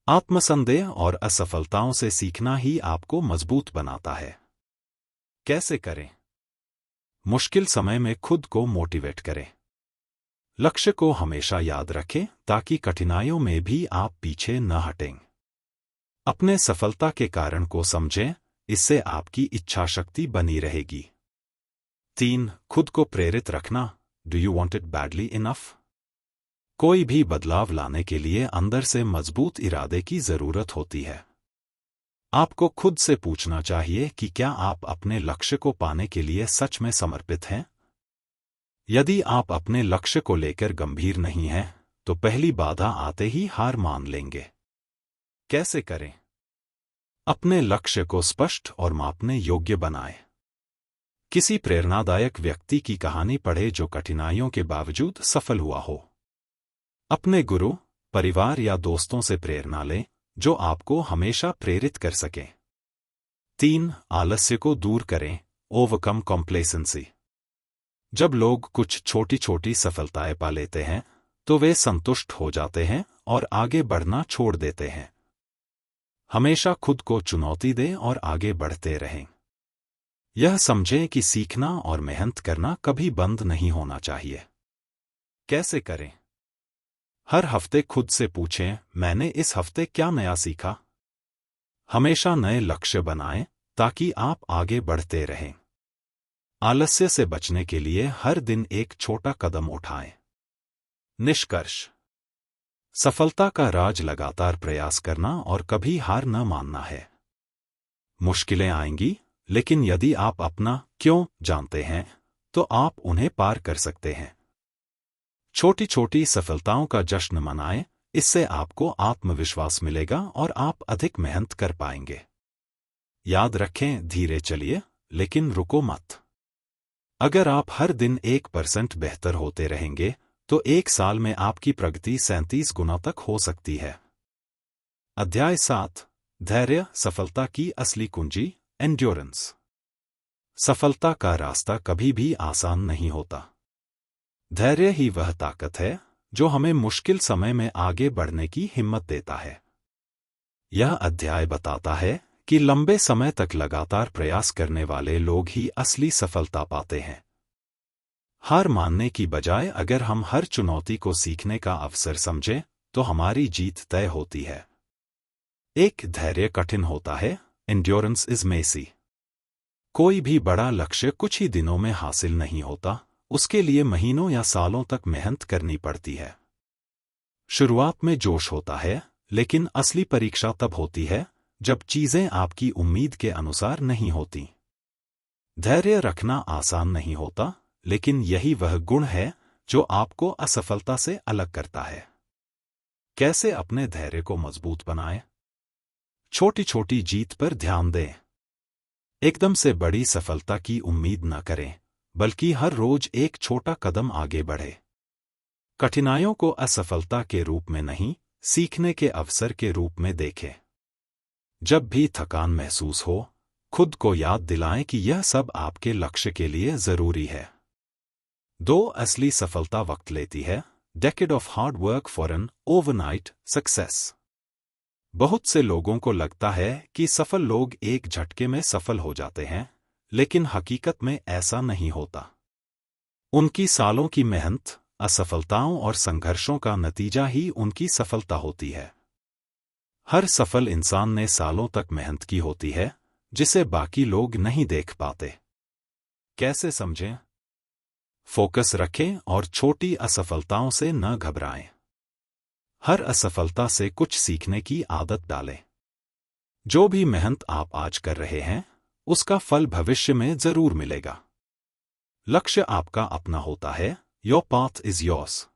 आत्मसंदेह और असफलताओं से सीखना ही आपको मजबूत बनाता है। कैसे करें? मुश्किल समय में खुद को मोटिवेट करें। लक्ष्य को हमेशा याद रखें ताकि कठिनाइयों में भी आप पीछे न हटें। अपने सफलता के कारण को समझें, इससे आपकी इच्छा शक्ति बनी रहेगी। 3. खुद को प्रेरित रखना। Do you want it badly enough? कोई भी बदलाव लाने के लिए अंदर से मजबूत इरादे की जरूरत होती है। आपको खुद से पूछना चाहिए कि क्या आप अपने लक्ष्य को पाने के लिए सच में समर्पित हैं? यदि आप अपने लक्ष्य को लेकर गंभीर नहीं हैं, तो पहली बाधा आते ही हार मान लेंगे। कैसे करें? अपने लक्ष्य को स्पष्ट और मापने योग्य बनाएं। किसी प्रेरणादायक व्यक्ति की कहानी पढ़े जो कठिनाइयों के बावजूद सफल हुआ हो। अपने गुरु, परिवार या दोस्तों से प्रेरणा लें जो आपको हमेशा प्रेरित कर सकें। 3. आलस्य को दूर करें। Overcome complacency. जब लोग कुछ छोटी छोटी सफलताएं पा लेते हैं, तो वे संतुष्ट हो जाते हैं और आगे बढ़ना छोड़ देते हैं। हमेशा खुद को चुनौती दें और आगे बढ़ते रहें। यह समझें कि सीखना और मेहनत करना कभी बंद नहीं होना चाहिए। कैसे करें? हर हफ्ते खुद से पूछें, मैंने इस हफ्ते क्या नया सीखा? हमेशा नए लक्ष्य बनाएं ताकि आप आगे बढ़ते रहें। आलस्य से बचने के लिए हर दिन एक छोटा कदम उठाएं। निष्कर्ष: सफलता का राज लगातार प्रयास करना और कभी हार न मानना है। मुश्किलें आएंगी, लेकिन यदि आप अपना क्यों जानते हैं, तो आप उन्हें पार कर सकते हैं। छोटी छोटी सफलताओं का जश्न मनाएं, इससे आपको आत्मविश्वास मिलेगा और आप अधिक मेहनत कर पाएंगे। याद रखें, धीरे चलिए, लेकिन रुको मत। अगर आप हर दिन 1% बेहतर होते रहेंगे, तो 1 साल में आपकी प्रगति 37 गुना तक हो सकती है। अध्याय 7: धैर्य सफलता की असली कुंजी। एंड्योरेंस। सफलता का रास्ता कभी भी आसान नहीं होता। धैर्य ही वह ताकत है जो हमें मुश्किल समय में आगे बढ़ने की हिम्मत देता है। यह अध्याय बताता है कि लंबे समय तक लगातार प्रयास करने वाले लोग ही असली सफलता पाते हैं। हार मानने की बजाय अगर हम हर चुनौती को सीखने का अवसर समझें, तो हमारी जीत तय होती है। एक धैर्य कठिन होता है। Endurance is messy. कोई भी बड़ा लक्ष्य कुछ ही दिनों में हासिल नहीं होता, उसके लिए महीनों या सालों तक मेहनत करनी पड़ती है। शुरुआत में जोश होता है, लेकिन असली परीक्षा तब होती है जब चीजें आपकी उम्मीद के अनुसार नहीं होती। धैर्य रखना आसान नहीं होता, लेकिन यही वह गुण है जो आपको असफलता से अलग करता है। कैसे अपने धैर्य को मजबूत बनाएं? छोटी छोटी जीत पर ध्यान दें। एकदम से बड़ी सफलता की उम्मीद न करें, बल्कि हर रोज एक छोटा कदम आगे बढ़े। कठिनाइयों को असफलता के रूप में नहीं, सीखने के अवसर के रूप में देखें। जब भी थकान महसूस हो, खुद को याद दिलाएं कि यह सब आपके लक्ष्य के लिए जरूरी है। 2. असली सफलता वक्त लेती है। Decade of hard work for an overnight success. बहुत से लोगों को लगता है कि सफल लोग एक झटके में सफल हो जाते हैं, लेकिन हकीकत में ऐसा नहीं होता। उनकी सालों की मेहनत, असफलताओं और संघर्षों का नतीजा ही उनकी सफलता होती है। हर सफल इंसान ने सालों तक मेहनत की होती है, जिसे बाकी लोग नहीं देख पाते। कैसे समझें? फोकस रखें और छोटी असफलताओं से न घबराएं। हर असफलता से कुछ सीखने की आदत डालें। जो भी मेहनत आप आज कर रहे हैं, उसका फल भविष्य में जरूर मिलेगा। लक्ष्य आपका अपना होता है। Your path is yours.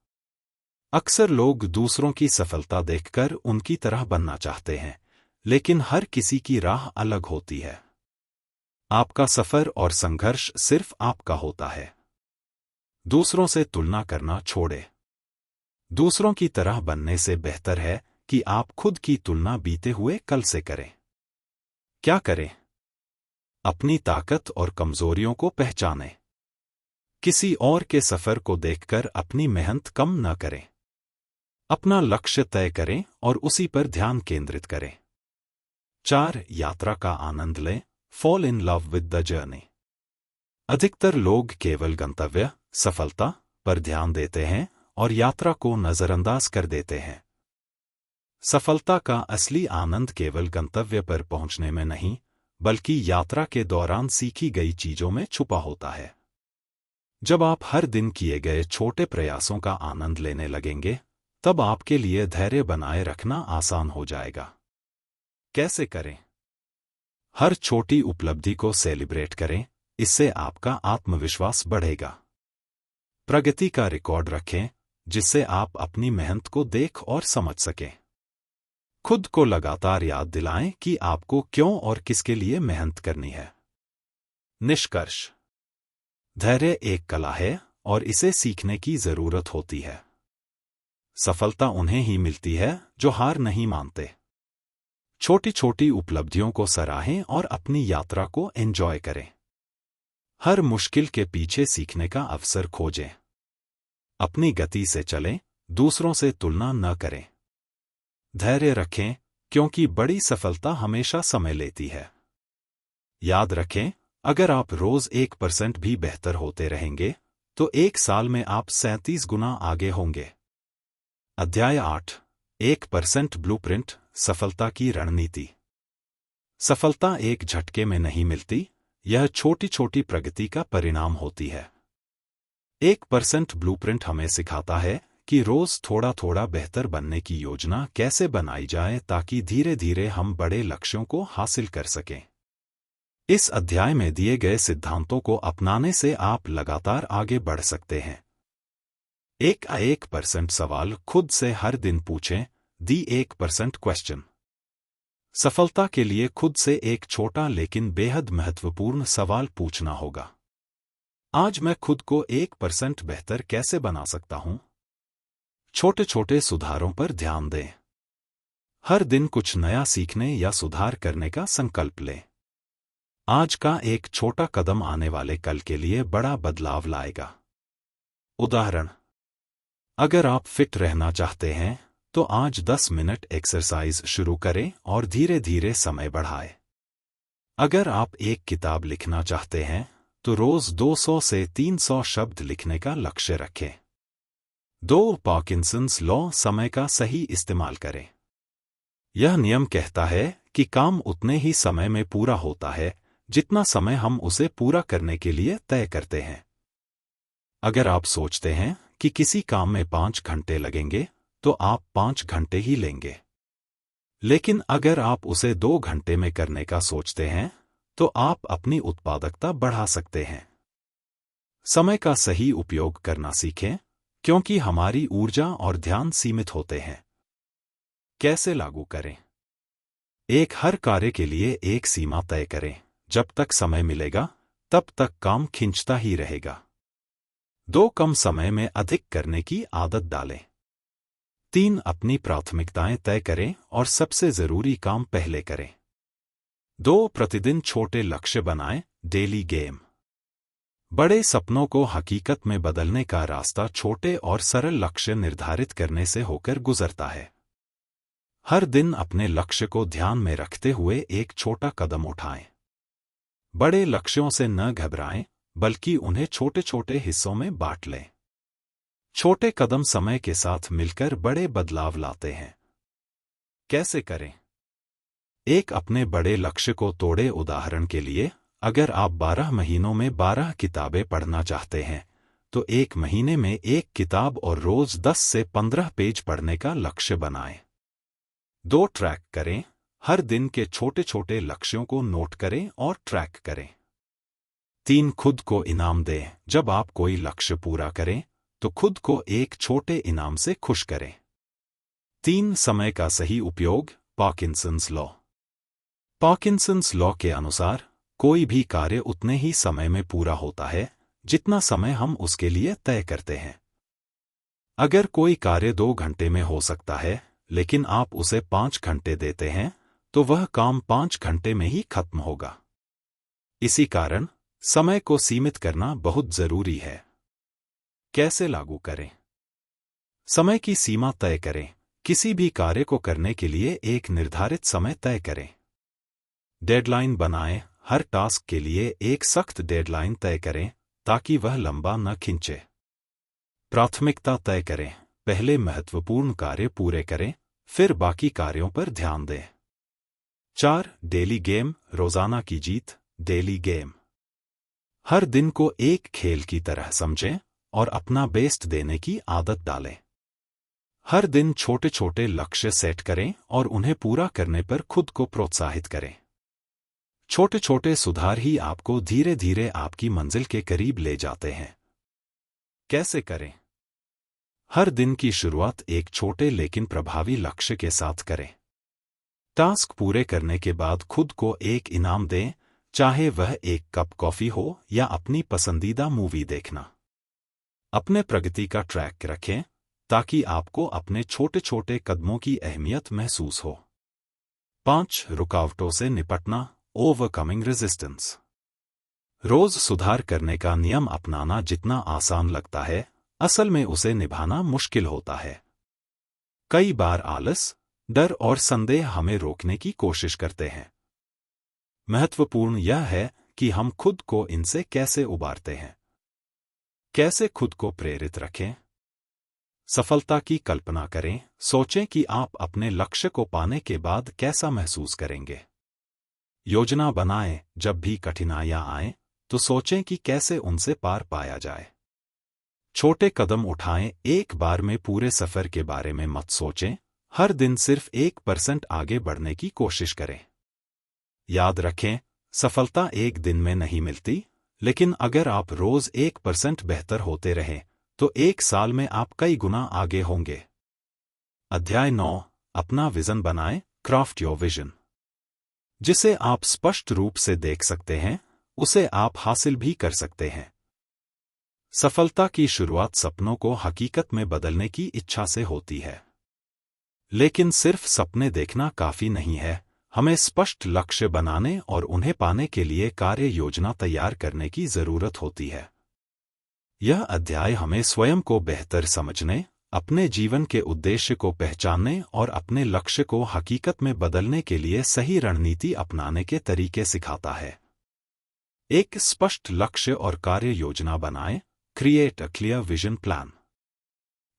अक्सर लोग दूसरों की सफलता देखकर उनकी तरह बनना चाहते हैं, लेकिन हर किसी की राह अलग होती है। आपका सफर और संघर्ष सिर्फ आपका होता है। दूसरों से तुलना करना छोड़े। दूसरों की तरह बनने से बेहतर है कि आप खुद की तुलना बीते हुए कल से करें। क्या करें? अपनी ताकत और कमजोरियों को पहचानें। किसी और के सफर को देखकर अपनी मेहनत कम न करें। अपना लक्ष्य तय करें और उसी पर ध्यान केंद्रित करें। 4. यात्रा का आनंद लें। Fall in love with the journey. अधिकतर लोग केवल गंतव्य, सफलता पर ध्यान देते हैं और यात्रा को नजरअंदाज कर देते हैं। सफलता का असली आनंद केवल गंतव्य पर पहुंचने में नहीं, बल्कि यात्रा के दौरान सीखी गई चीजों में छुपा होता है। जब आप हर दिन किए गए छोटे प्रयासों का आनंद लेने लगेंगे, तब आपके लिए धैर्य बनाए रखना आसान हो जाएगा। कैसे करें? हर छोटी उपलब्धि को सेलिब्रेट करें, इससे आपका आत्मविश्वास बढ़ेगा। प्रगति का रिकॉर्ड रखें, जिससे आप अपनी मेहनत को देख और समझ सकें। खुद को लगातार याद दिलाएं कि आपको क्यों और किसके लिए मेहनत करनी है। निष्कर्ष: धैर्य एक कला है और इसे सीखने की जरूरत होती है। सफलता उन्हें ही मिलती है जो हार नहीं मानते। छोटी छोटी उपलब्धियों को सराहें और अपनी यात्रा को एंजॉय करें। हर मुश्किल के पीछे सीखने का अवसर खोजें। अपनी गति से चलें, दूसरों से तुलना न करें। धैर्य रखें, क्योंकि बड़ी सफलता हमेशा समय लेती है। याद रखें, अगर आप रोज 1% भी बेहतर होते रहेंगे, तो 1 साल में आप 37 गुना आगे होंगे। अध्याय 8: 1% ब्लूप्रिंट, सफलता की रणनीति। सफलता एक झटके में नहीं मिलती, यह छोटी छोटी प्रगति का परिणाम होती है। 1% ब्लूप्रिंट हमें सिखाता है कि रोज थोड़ा थोड़ा बेहतर बनने की योजना कैसे बनाई जाए ताकि धीरे धीरे हम बड़े लक्ष्यों को हासिल कर सकें। इस अध्याय में दिए गए सिद्धांतों को अपनाने से आप लगातार आगे बढ़ सकते हैं। 1% सवाल खुद से हर दिन पूछें। दी 1% क्वेश्चन। सफलता के लिए खुद से एक छोटा लेकिन बेहद महत्वपूर्ण सवाल पूछना होगा। आज मैं खुद को 1% बेहतर कैसे बना सकता हूं? छोटे छोटे सुधारों पर ध्यान दें। हर दिन कुछ नया सीखने या सुधार करने का संकल्प लें। आज का एक छोटा कदम आने वाले कल के लिए बड़ा बदलाव लाएगा। उदाहरण: अगर आप फिट रहना चाहते हैं, तो आज 10 मिनट एक्सरसाइज शुरू करें और धीरे धीरे समय बढ़ाएं। अगर आप एक किताब लिखना चाहते हैं, तो रोज 200 से 300 शब्द लिखने का लक्ष्य रखें। 2. पार्किंसंस लॉ, समय का सही इस्तेमाल करें। यह नियम कहता है कि काम उतने ही समय में पूरा होता है जितना समय हम उसे पूरा करने के लिए तय करते हैं। अगर आप सोचते हैं कि किसी काम में 5 घंटे लगेंगे, तो आप 5 घंटे ही लेंगे। लेकिन अगर आप उसे 2 घंटे में करने का सोचते हैं, तो आप अपनी उत्पादकता बढ़ा सकते हैं। समय का सही उपयोग करना सीखें, क्योंकि हमारी ऊर्जा और ध्यान सीमित होते हैं। कैसे लागू करें? हर कार्य के लिए एक सीमा तय करें। जब तक समय मिलेगा, तब तक काम खिंचता ही रहेगा। 2. कम समय में अधिक करने की आदत डालें। 3. अपनी प्राथमिकताएं तय करें और सबसे जरूरी काम पहले करें। 2. प्रतिदिन छोटे लक्ष्य बनाएं। Daily game. बड़े सपनों को हकीकत में बदलने का रास्ता छोटे और सरल लक्ष्य निर्धारित करने से होकर गुजरता है। हर दिन अपने लक्ष्य को ध्यान में रखते हुए एक छोटा कदम उठाएं। बड़े लक्ष्यों से न घबराएं, बल्कि उन्हें छोटे छोटे हिस्सों में बांट लें। छोटे कदम समय के साथ मिलकर बड़े बदलाव लाते हैं। कैसे करें? अपने बड़े लक्ष्य को तोड़े। उदाहरण के लिए, अगर आप 12 महीनों में 12 किताबें पढ़ना चाहते हैं, तो 1 महीने में 1 किताब और रोज 10 से 15 पेज पढ़ने का लक्ष्य बनाएं। 2. ट्रैक करें। हर दिन के छोटे छोटे लक्ष्यों को नोट करें और ट्रैक करें। 3. खुद को इनाम दें। जब आप कोई लक्ष्य पूरा करें, तो खुद को एक छोटे इनाम से खुश करें। 3. समय का सही उपयोग। Parkinson's law. पार्किंसंस लॉ के अनुसार, कोई भी कार्य उतने ही समय में पूरा होता है जितना समय हम उसके लिए तय करते हैं। अगर कोई कार्य 2 घंटे में हो सकता है, लेकिन आप उसे 5 घंटे देते हैं, तो वह काम 5 घंटे में ही खत्म होगा। इसी कारण समय को सीमित करना बहुत जरूरी है। कैसे लागू करें? समय की सीमा तय करें। किसी भी कार्य को करने के लिए एक निर्धारित समय तय करें। डेडलाइन बनाएं। हर टास्क के लिए एक सख्त डेडलाइन तय करें ताकि वह लंबा न खिंचे। प्राथमिकता तय करें। पहले महत्वपूर्ण कार्य पूरे करें, फिर बाकी कार्यों पर ध्यान दें। 4. Daily game. रोजाना की जीत। Daily game. हर दिन को एक खेल की तरह समझें और अपना बेस्ट देने की आदत डालें। हर दिन छोटे छोटे लक्ष्य सेट करें और उन्हें पूरा करने पर खुद को प्रोत्साहित करें। छोटे छोटे सुधार ही आपको धीरे धीरे आपकी मंजिल के करीब ले जाते हैं। कैसे करें? हर दिन की शुरुआत एक छोटे लेकिन प्रभावी लक्ष्य के साथ करें। टास्क पूरे करने के बाद खुद को एक इनाम दें, चाहे वह एक कप कॉफी हो या अपनी पसंदीदा मूवी देखना। अपने प्रगति का ट्रैक रखें ताकि आपको अपने छोटे छोटे कदमों की अहमियत महसूस हो। 5. रुकावटों से निपटना। Overcoming resistance. रोज सुधार करने का नियम अपनाना जितना आसान लगता है, असल में उसे निभाना मुश्किल होता है। कई बार आलस, डर और संदेह हमें रोकने की कोशिश करते हैं। महत्वपूर्ण यह है कि हम खुद को इनसे कैसे उबारते हैं। कैसे खुद को प्रेरित रखें? सफलता की कल्पना करें। सोचें कि आप अपने लक्ष्य को पाने के बाद कैसा महसूस करेंगे। योजना बनाएं। जब भी कठिनाइयां आएं, तो सोचें कि कैसे उनसे पार पाया जाए। छोटे कदम उठाएं। एक बार में पूरे सफर के बारे में मत सोचें। हर दिन सिर्फ 1% आगे बढ़ने की कोशिश करें। याद रखें, सफलता एक दिन में नहीं मिलती, लेकिन अगर आप रोज 1% बेहतर होते रहें, तो 1 साल में आप कई गुना आगे होंगे। अध्याय 9। अपना विजन बनाएं। Craft your vision. जिसे आप स्पष्ट रूप से देख सकते हैं, उसे आप हासिल भी कर सकते हैं। सफलता की शुरुआत सपनों को हकीकत में बदलने की इच्छा से होती है। लेकिन सिर्फ सपने देखना काफी नहीं है, हमें स्पष्ट लक्ष्य बनाने और उन्हें पाने के लिए कार्य योजना तैयार करने की जरूरत होती है। यह अध्याय हमें स्वयं को बेहतर समझने, अपने जीवन के उद्देश्य को पहचानने और अपने लक्ष्य को हकीकत में बदलने के लिए सही रणनीति अपनाने के तरीके सिखाता है। एक स्पष्ट लक्ष्य और कार्य योजना बनाएं। Create a clear vision plan.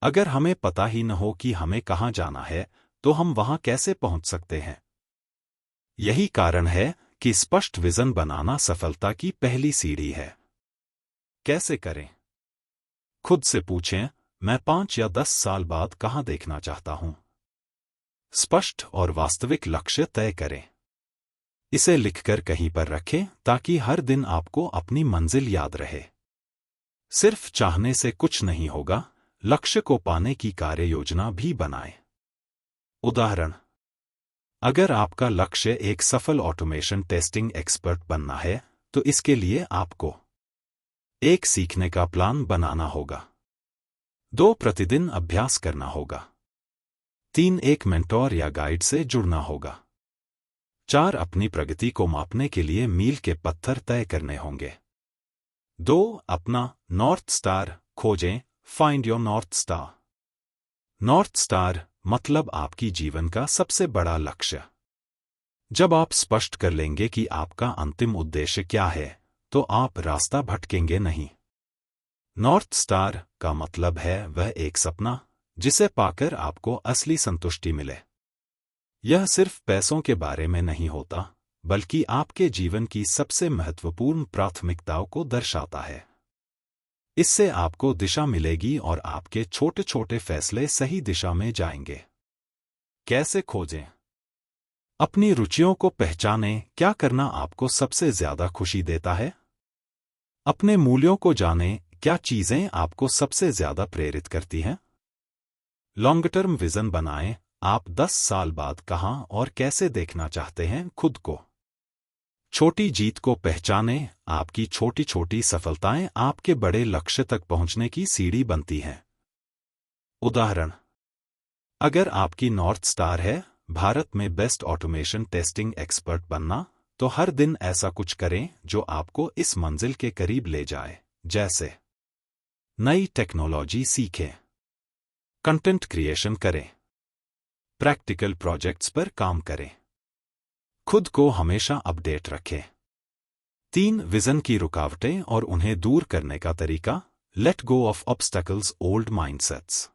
अगर हमें पता ही न हो कि हमें कहां जाना है, तो हम वहां कैसे पहुंच सकते हैं? यही कारण है कि स्पष्ट विजन बनाना सफलता की पहली सीढ़ी है। कैसे करें? खुद से पूछें, मैं 5 या 10 साल बाद कहां देखना चाहता हूं? स्पष्ट और वास्तविक लक्ष्य तय करें। इसे लिखकर कहीं पर रखें ताकि हर दिन आपको अपनी मंजिल याद रहे। सिर्फ चाहने से कुछ नहीं होगा, लक्ष्य को पाने की कार्य योजना भी बनाएं। उदाहरण, अगर आपका लक्ष्य एक सफल ऑटोमेशन टेस्टिंग एक्सपर्ट बनना है, तो इसके लिए आपको 1 सीखने का प्लान बनाना होगा। 2 प्रतिदिन अभ्यास करना होगा। 3 एक मेंटोर या गाइड से जुड़ना होगा। 4 अपनी प्रगति को मापने के लिए मील के पत्थर तय करने होंगे। 2 अपना नॉर्थ स्टार खोजें। Find your north star. North star मतलब आपकी जीवन का सबसे बड़ा लक्ष्य। जब आप स्पष्ट कर लेंगे कि आपका अंतिम उद्देश्य क्या है, तो आप रास्ता भटकेंगे नहीं। नॉर्थ स्टार का मतलब है वह एक सपना जिसे पाकर आपको असली संतुष्टि मिले। यह सिर्फ पैसों के बारे में नहीं होता, बल्कि आपके जीवन की सबसे महत्वपूर्ण प्राथमिकताओं को दर्शाता है। इससे आपको दिशा मिलेगी और आपके छोटे छोटे फैसले सही दिशा में जाएंगे। कैसे खोजें? अपनी रुचियों को पहचानें। क्या करना आपको सबसे ज्यादा खुशी देता है? अपने मूल्यों को जानें। क्या चीजें आपको सबसे ज्यादा प्रेरित करती हैं? लॉन्ग टर्म विजन बनाएं। आप 10 साल बाद कहां और कैसे देखना चाहते हैं खुद को? छोटी जीत को पहचानें। आपकी छोटी छोटी सफलताएं आपके बड़े लक्ष्य तक पहुंचने की सीढ़ी बनती हैं। उदाहरण: अगर आपकी नॉर्थ स्टार है भारत में बेस्ट ऑटोमेशन टेस्टिंग एक्सपर्ट बनना, तो हर दिन ऐसा कुछ करें जो आपको इस मंजिल के करीब ले जाए। जैसे नई टेक्नोलॉजी सीखें, कंटेंट क्रिएशन करें, प्रैक्टिकल प्रोजेक्ट्स पर काम करें, खुद को हमेशा अपडेट रखें। 3 विजन की रुकावटें और उन्हें दूर करने का तरीका। Let go of obstacles, old mindsets.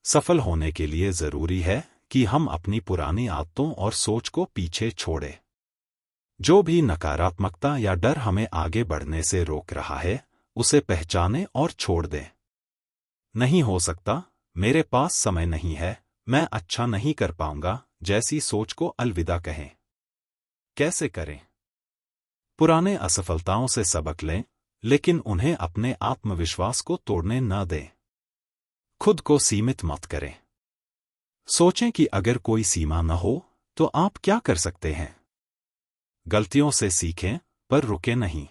सफल होने के लिए जरूरी है कि हम अपनी पुरानी आदतों और सोच को पीछे छोड़ें। जो भी नकारात्मकता या डर हमें आगे बढ़ने से रोक रहा है, उसे पहचानें और छोड़ दें। नहीं हो सकता, मेरे पास समय नहीं है, मैं अच्छा नहीं कर पाऊंगा जैसी सोच को अलविदा कहें। कैसे करें? पुराने असफलताओं से सबक लें, लेकिन उन्हें अपने आत्मविश्वास को तोड़ने न दें। खुद को सीमित मत करें। सोचें कि अगर कोई सीमा न हो तो आप क्या कर सकते हैं। गलतियों से सीखें, पर रुके नहीं।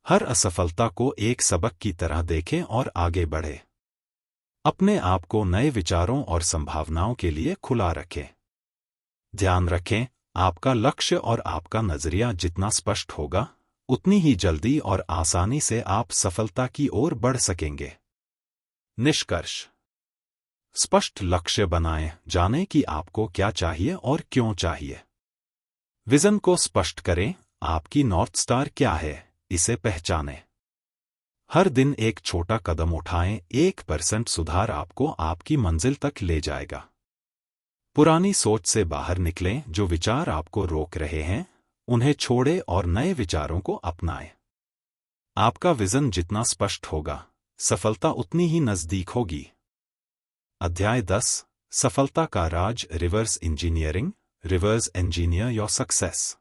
हर असफलता को एक सबक की तरह देखें और आगे बढ़ें। अपने आप को नए विचारों और संभावनाओं के लिए खुला रखें। ध्यान रखें, आपका लक्ष्य और आपका नजरिया जितना स्पष्ट होगा, उतनी ही जल्दी और आसानी से आप सफलता की ओर बढ़ सकेंगे। निष्कर्ष: स्पष्ट लक्ष्य बनाएं, जानें कि आपको क्या चाहिए और क्यों चाहिए। विजन को स्पष्ट करें, आपकी नॉर्थ स्टार क्या है, इसे पहचानें। हर दिन एक छोटा कदम उठाएं, 1% सुधार आपको आपकी मंजिल तक ले जाएगा। पुरानी सोच से बाहर निकलें, जो विचार आपको रोक रहे हैं, उन्हें छोड़ें और नए विचारों को अपनाएं। आपका विजन जितना स्पष्ट होगा, सफलता उतनी ही नजदीक होगी। अध्याय 10: सफलता का राज, reverse engineering. Reverse engineer your success.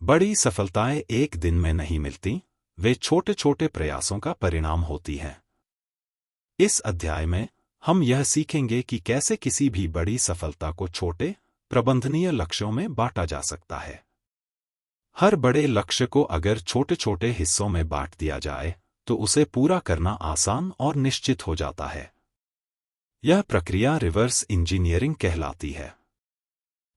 बड़ी सफलताएं एक दिन में नहीं मिलती, वे छोटे छोटे प्रयासों का परिणाम होती हैं। इस अध्याय में हम यह सीखेंगे कि कैसे किसी भी बड़ी सफलता को छोटे, प्रबंधनीय लक्ष्यों में बांटा जा सकता है। हर बड़े लक्ष्य को अगर छोटे छोटे हिस्सों में बांट दिया जाए, तो उसे पूरा करना आसान और निश्चित हो जाता है। यह प्रक्रिया रिवर्स इंजीनियरिंग कहलाती है।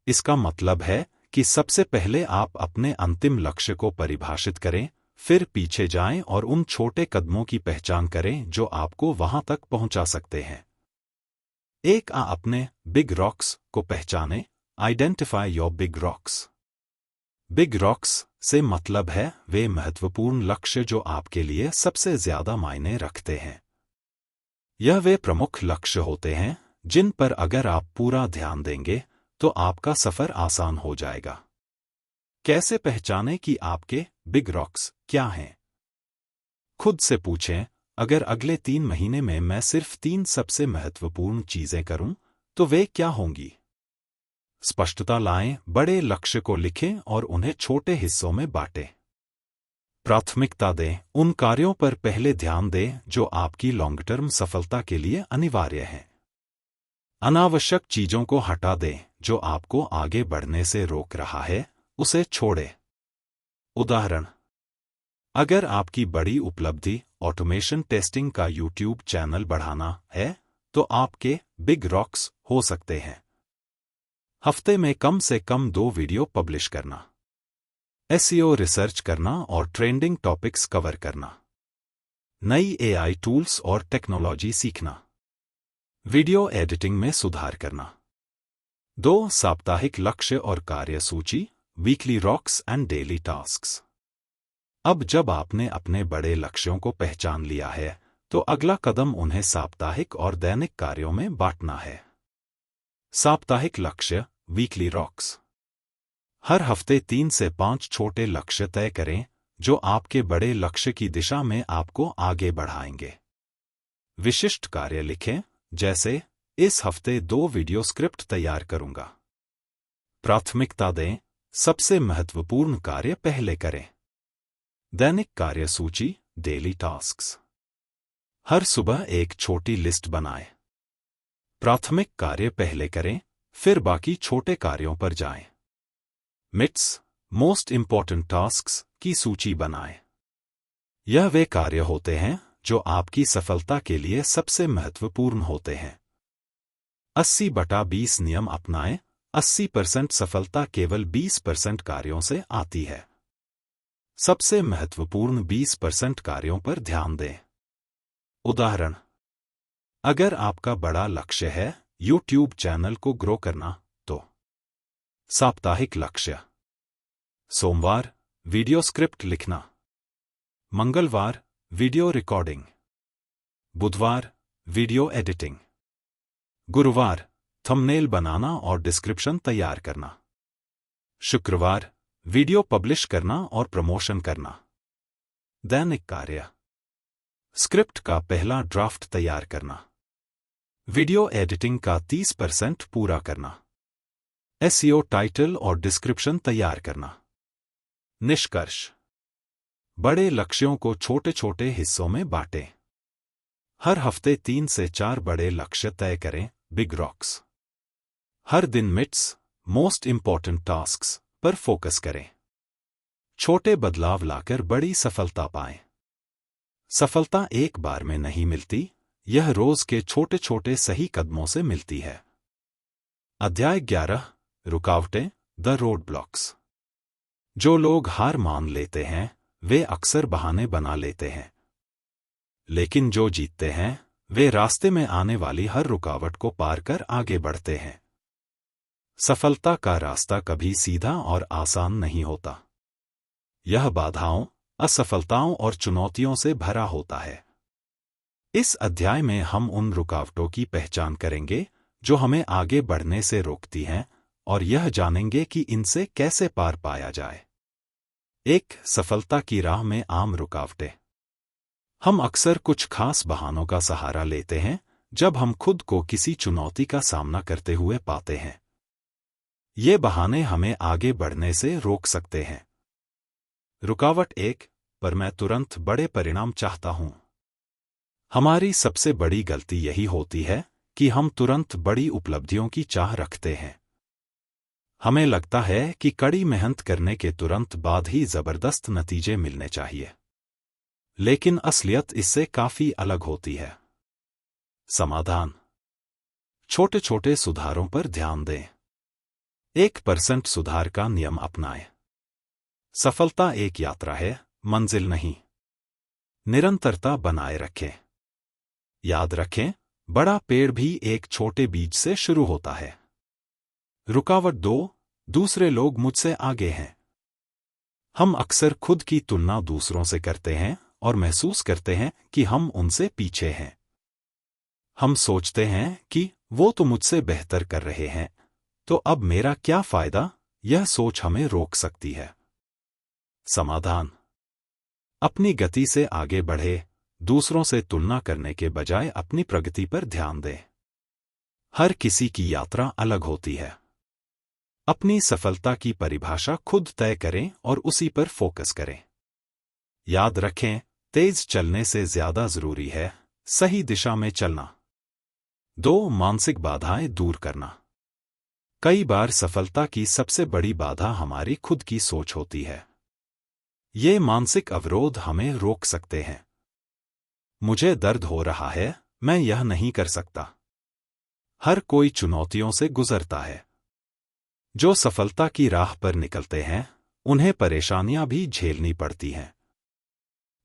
इसका मतलब है कि सबसे पहले आप अपने अंतिम लक्ष्य को परिभाषित करें, फिर पीछे जाएं और उन छोटे कदमों की पहचान करें जो आपको वहां तक पहुंचा सकते हैं। अपने बिग रॉक्स को पहचानें। Identify your big rocks. Big rocks से मतलब है वे महत्वपूर्ण लक्ष्य जो आपके लिए सबसे ज्यादा मायने रखते हैं। यह वे प्रमुख लक्ष्य होते हैं जिन पर अगर आप पूरा ध्यान देंगे तो आपका सफर आसान हो जाएगा। कैसे पहचानें कि आपके बिग रॉक्स क्या हैं? खुद से पूछें, अगर अगले 3 महीने में मैं सिर्फ 3 सबसे महत्वपूर्ण चीजें करूं, तो वे क्या होंगी? स्पष्टता लाएं, बड़े लक्ष्य को लिखें और उन्हें छोटे हिस्सों में बांटें। प्राथमिकता दें, उन कार्यों पर पहले ध्यान दें जो आपकी लॉन्ग टर्म सफलता के लिए अनिवार्य हैं। अनावश्यक चीजों को हटा दें, जो आपको आगे बढ़ने से रोक रहा है, उसे छोड़ें। उदाहरण: अगर आपकी बड़ी उपलब्धि ऑटोमेशन टेस्टिंग का YouTube चैनल बढ़ाना है, तो आपके बिग रॉक्स हो सकते हैं हफ्ते में कम से कम 2 वीडियो पब्लिश करना, SEO रिसर्च करना और ट्रेंडिंग टॉपिक्स कवर करना, नई AI टूल्स और टेक्नोलॉजी सीखना, वीडियो एडिटिंग में सुधार करना। 2 साप्ताहिक लक्ष्य और कार्यसूची, weekly rocks and daily tasks. अब जब आपने अपने बड़े लक्ष्यों को पहचान लिया है, तो अगला कदम उन्हें साप्ताहिक और दैनिक कार्यों में बांटना है। साप्ताहिक लक्ष्य, वीकली रॉक्स। हर हफ्ते 3 से 5 छोटे लक्ष्य तय करें जो आपके बड़े लक्ष्य की दिशा में आपको आगे बढ़ाएंगे। विशिष्ट कार्य लिखें, जैसे इस हफ्ते 2 वीडियो स्क्रिप्ट तैयार करूंगा। प्राथमिकता दें, सबसे महत्वपूर्ण कार्य पहले करें। दैनिक कार्य सूची, डेली टास्क्स। हर सुबह एक छोटी लिस्ट बनाएं। प्राथमिक कार्य पहले करें, फिर बाकी छोटे कार्यों पर जाएं। मिट्स, मोस्ट इंपॉर्टेंट टास्क्स की सूची बनाएं। यह वे कार्य होते हैं जो आपकी सफलता के लिए सबसे महत्वपूर्ण होते हैं। 80/20 नियम अपनाएं। 80% सफलता केवल 20% कार्यों से आती है। सबसे महत्वपूर्ण 20% कार्यों पर ध्यान दें। उदाहरण, अगर आपका बड़ा लक्ष्य है YouTube चैनल को ग्रो करना, तो साप्ताहिक लक्ष्य: सोमवार वीडियो स्क्रिप्ट लिखना, मंगलवार वीडियो रिकॉर्डिंग, बुधवार वीडियो एडिटिंग, गुरुवार थंबनेल बनाना और डिस्क्रिप्शन तैयार करना, शुक्रवार वीडियो पब्लिश करना और प्रमोशन करना। दैनिक कार्य: स्क्रिप्ट का पहला ड्राफ्ट तैयार करना, वीडियो एडिटिंग का 30% पूरा करना, SEO टाइटल और डिस्क्रिप्शन तैयार करना। निष्कर्ष: बड़े लक्ष्यों को छोटे छोटे हिस्सों में बांटें। हर हफ्ते 3 से 4 बड़े लक्ष्य तय करें, बिग रॉक्स। हर दिन मिट्स, मोस्ट इंपॉर्टेंट टास्क्स पर फोकस करें। छोटे बदलाव लाकर बड़ी सफलता पाएं। सफलता एक बार में नहीं मिलती, यह रोज के छोटे छोटे सही कदमों से मिलती है। अध्याय 11: रुकावटें, द रोड ब्लॉक्स। जो लोग हार मान लेते हैं वे अक्सर बहाने बना लेते हैं, लेकिन जो जीतते हैं वे रास्ते में आने वाली हर रुकावट को पार कर आगे बढ़ते हैं। सफलता का रास्ता कभी सीधा और आसान नहीं होता। यह बाधाओं, असफलताओं और चुनौतियों से भरा होता है। इस अध्याय में हम उन रुकावटों की पहचान करेंगे जो हमें आगे बढ़ने से रोकती हैं और यह जानेंगे कि इनसे कैसे पार पाया जाए। 1. सफलता की राह में आम रुकावटें। हम अक्सर कुछ खास बहानों का सहारा लेते हैं जब हम खुद को किसी चुनौती का सामना करते हुए पाते हैं। ये बहाने हमें आगे बढ़ने से रोक सकते हैं। रुकावट 1: पर मैं तुरंत बड़े परिणाम चाहता हूं। हमारी सबसे बड़ी गलती यही होती है कि हम तुरंत बड़ी उपलब्धियों की चाह रखते हैं। हमें लगता है कि कड़ी मेहनत करने के तुरंत बाद ही जबरदस्त नतीजे मिलने चाहिए, लेकिन असलियत इससे काफी अलग होती है। समाधान: छोटे छोटे सुधारों पर ध्यान दें। 1% सुधार का नियम अपनाएं। सफलता एक यात्रा है, मंजिल नहीं। निरंतरता बनाए रखें। याद रखें, बड़ा पेड़ भी एक छोटे बीज से शुरू होता है। रुकावट 2: दूसरे लोग मुझसे आगे हैं। हम अक्सर खुद की तुलना दूसरों से करते हैं और महसूस करते हैं कि हम उनसे पीछे हैं। हम सोचते हैं कि वो तो मुझसे बेहतर कर रहे हैं, तो अब मेरा क्या फायदा? यह सोच हमें रोक सकती है। समाधान: अपनी गति से आगे बढ़े, दूसरों से तुलना करने के बजाय अपनी प्रगति पर ध्यान दें। हर किसी की यात्रा अलग होती है। अपनी सफलता की परिभाषा खुद तय करें और उसी पर फोकस करें। याद रखें, तेज चलने से ज्यादा जरूरी है सही दिशा में चलना। 2. मानसिक बाधाएं दूर करना। कई बार सफलता की सबसे बड़ी बाधा हमारी खुद की सोच होती है। ये मानसिक अवरोध हमें रोक सकते हैं। मुझे दर्द हो रहा है, मैं यह नहीं कर सकता। हर कोई चुनौतियों से गुजरता है। जो सफलता की राह पर निकलते हैं उन्हें परेशानियां भी झेलनी पड़ती हैं।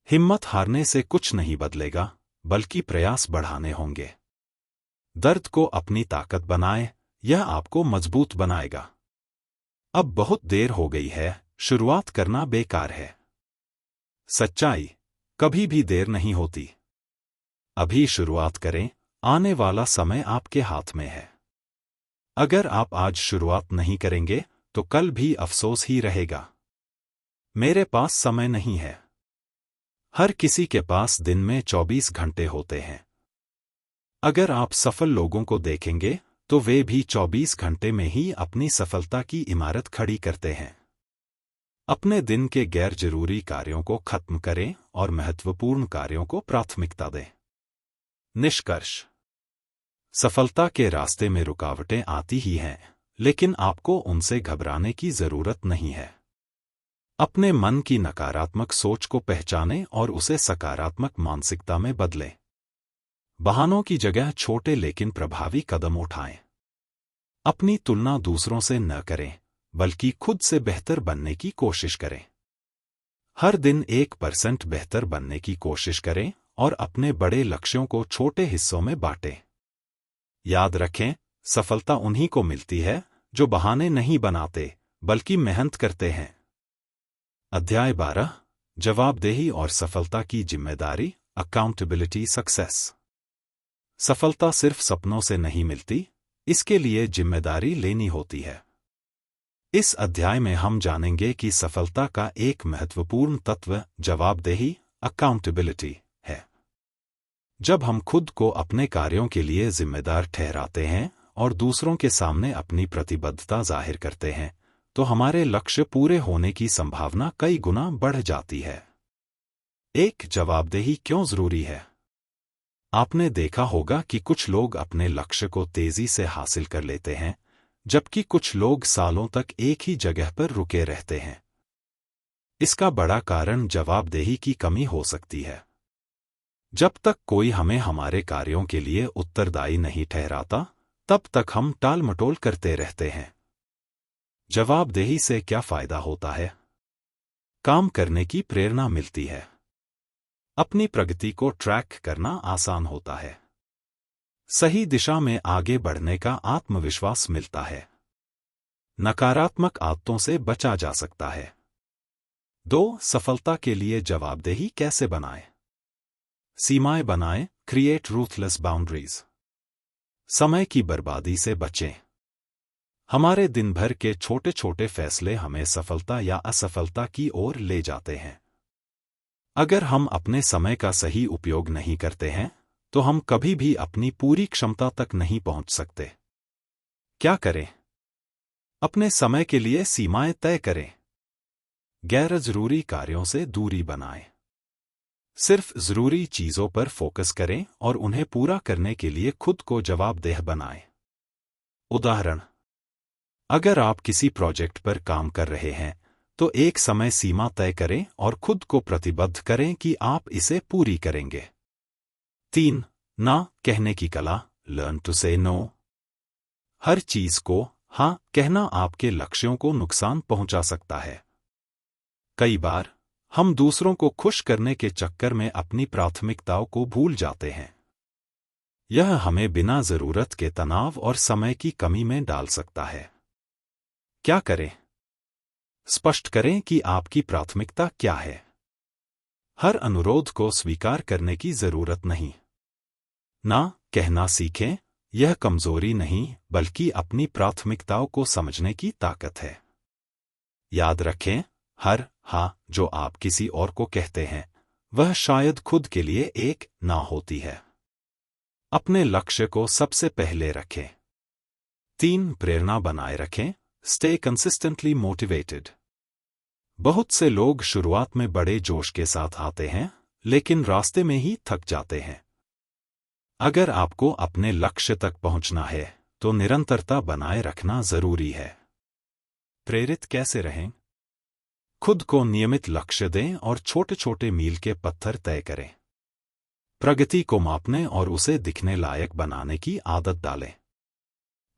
हिम्मत हारने से कुछ नहीं बदलेगा, बल्कि प्रयास बढ़ाने होंगे। दर्द को अपनी ताकत बनाएं, यह आपको मजबूत बनाएगा। अब बहुत देर हो गई है, शुरुआत करना बेकार है। सच्चाई: कभी भी देर नहीं होती। अभी शुरुआत करें, आने वाला समय आपके हाथ में है। अगर आप आज शुरुआत नहीं करेंगे तो कल भी अफसोस ही रहेगा। मेरे पास समय नहीं है। हर किसी के पास दिन में 24 घंटे होते हैं। अगर आप सफल लोगों को देखेंगे तो वे भी 24 घंटे में ही अपनी सफलता की इमारत खड़ी करते हैं। अपने दिन के गैर जरूरी कार्यों को खत्म करें और महत्वपूर्ण कार्यों को प्राथमिकता दें। निष्कर्ष: सफलता के रास्ते में रुकावटें आती ही हैं, लेकिन आपको उनसे घबराने की जरूरत नहीं है। अपने मन की नकारात्मक सोच को पहचानें और उसे सकारात्मक मानसिकता में बदलें। बहानों की जगह छोटे लेकिन प्रभावी कदम उठाएं। अपनी तुलना दूसरों से न करें, बल्कि खुद से बेहतर बनने की कोशिश करें। हर दिन 1% बेहतर बनने की कोशिश करें और अपने बड़े लक्ष्यों को छोटे हिस्सों में बांटें। याद रखें, सफलता उन्हीं को मिलती है जो बहाने नहीं बनाते, बल्कि मेहनत करते हैं। अध्याय 12, जवाबदेही और सफलता की जिम्मेदारी, अकाउंटेबिलिटी सक्सेस। सफलता सिर्फ सपनों से नहीं मिलती, इसके लिए जिम्मेदारी लेनी होती है। इस अध्याय में हम जानेंगे कि सफलता का एक महत्वपूर्ण तत्व जवाबदेही, अकाउंटेबिलिटी है। जब हम खुद को अपने कार्यों के लिए जिम्मेदार ठहराते हैं और दूसरों के सामने अपनी प्रतिबद्धता जाहिर करते हैं, तो हमारे लक्ष्य पूरे होने की संभावना कई गुना बढ़ जाती है। एक, जवाबदेही क्यों जरूरी है? आपने देखा होगा कि कुछ लोग अपने लक्ष्य को तेजी से हासिल कर लेते हैं, जबकि कुछ लोग सालों तक एक ही जगह पर रुके रहते हैं। इसका बड़ा कारण जवाबदेही की कमी हो सकती है। जब तक कोई हमें हमारे कार्यों के लिए उत्तरदायी नहीं ठहराता, तब तक हम टाल-मटोल करते रहते हैं। जवाबदेही से क्या फायदा होता है? काम करने की प्रेरणा मिलती है। अपनी प्रगति को ट्रैक करना आसान होता है। सही दिशा में आगे बढ़ने का आत्मविश्वास मिलता है। नकारात्मक आदतों से बचा जा सकता है। 2, सफलता के लिए जवाबदेही कैसे बनाएं? सीमाएं बनाएं, क्रिएट रूथलेस बाउंड्रीज। समय की बर्बादी से बचें। हमारे दिन भर के छोटे छोटे फैसले हमें सफलता या असफलता की ओर ले जाते हैं। अगर हम अपने समय का सही उपयोग नहीं करते हैं, तो हम कभी भी अपनी पूरी क्षमता तक नहीं पहुंच सकते। क्या करें? अपने समय के लिए सीमाएं तय करें। गैर जरूरी कार्यों से दूरी बनाएं। सिर्फ जरूरी चीजों पर फोकस करें और उन्हें पूरा करने के लिए खुद को जवाबदेह बनाएं। उदाहरण, अगर आप किसी प्रोजेक्ट पर काम कर रहे हैं, तो एक समय सीमा तय करें और खुद को प्रतिबद्ध करें कि आप इसे पूरी करेंगे। 3, ना कहने की कला, लर्न टू से नो। हर चीज को हाँ कहना आपके लक्ष्यों को नुकसान पहुंचा सकता है। कई बार हम दूसरों को खुश करने के चक्कर में अपनी प्राथमिकताओं को भूल जाते हैं। यह हमें बिना जरूरत के तनाव और समय की कमी में डाल सकता है। क्या करें? स्पष्ट करें कि आपकी प्राथमिकता क्या है। हर अनुरोध को स्वीकार करने की जरूरत नहीं। ना कहना सीखें, यह कमजोरी नहीं बल्कि अपनी प्राथमिकताओं को समझने की ताकत है। याद रखें, हर हाँ जो आप किसी और को कहते हैं, वह शायद खुद के लिए एक ना होती है। अपने लक्ष्य को सबसे पहले रखें। 3, प्रेरणा बनाए रखें, स्टे कंसिस्टेंटली मोटिवेटेड। बहुत से लोग शुरुआत में बड़े जोश के साथ आते हैं, लेकिन रास्ते में ही थक जाते हैं। अगर आपको अपने लक्ष्य तक पहुंचना है, तो निरंतरता बनाए रखना जरूरी है। प्रेरित कैसे रहें? खुद को नियमित लक्ष्य दें और छोटे छोटे मील के पत्थर तय करें। प्रगति को मापने और उसे दिखने लायक बनाने की आदत डालें।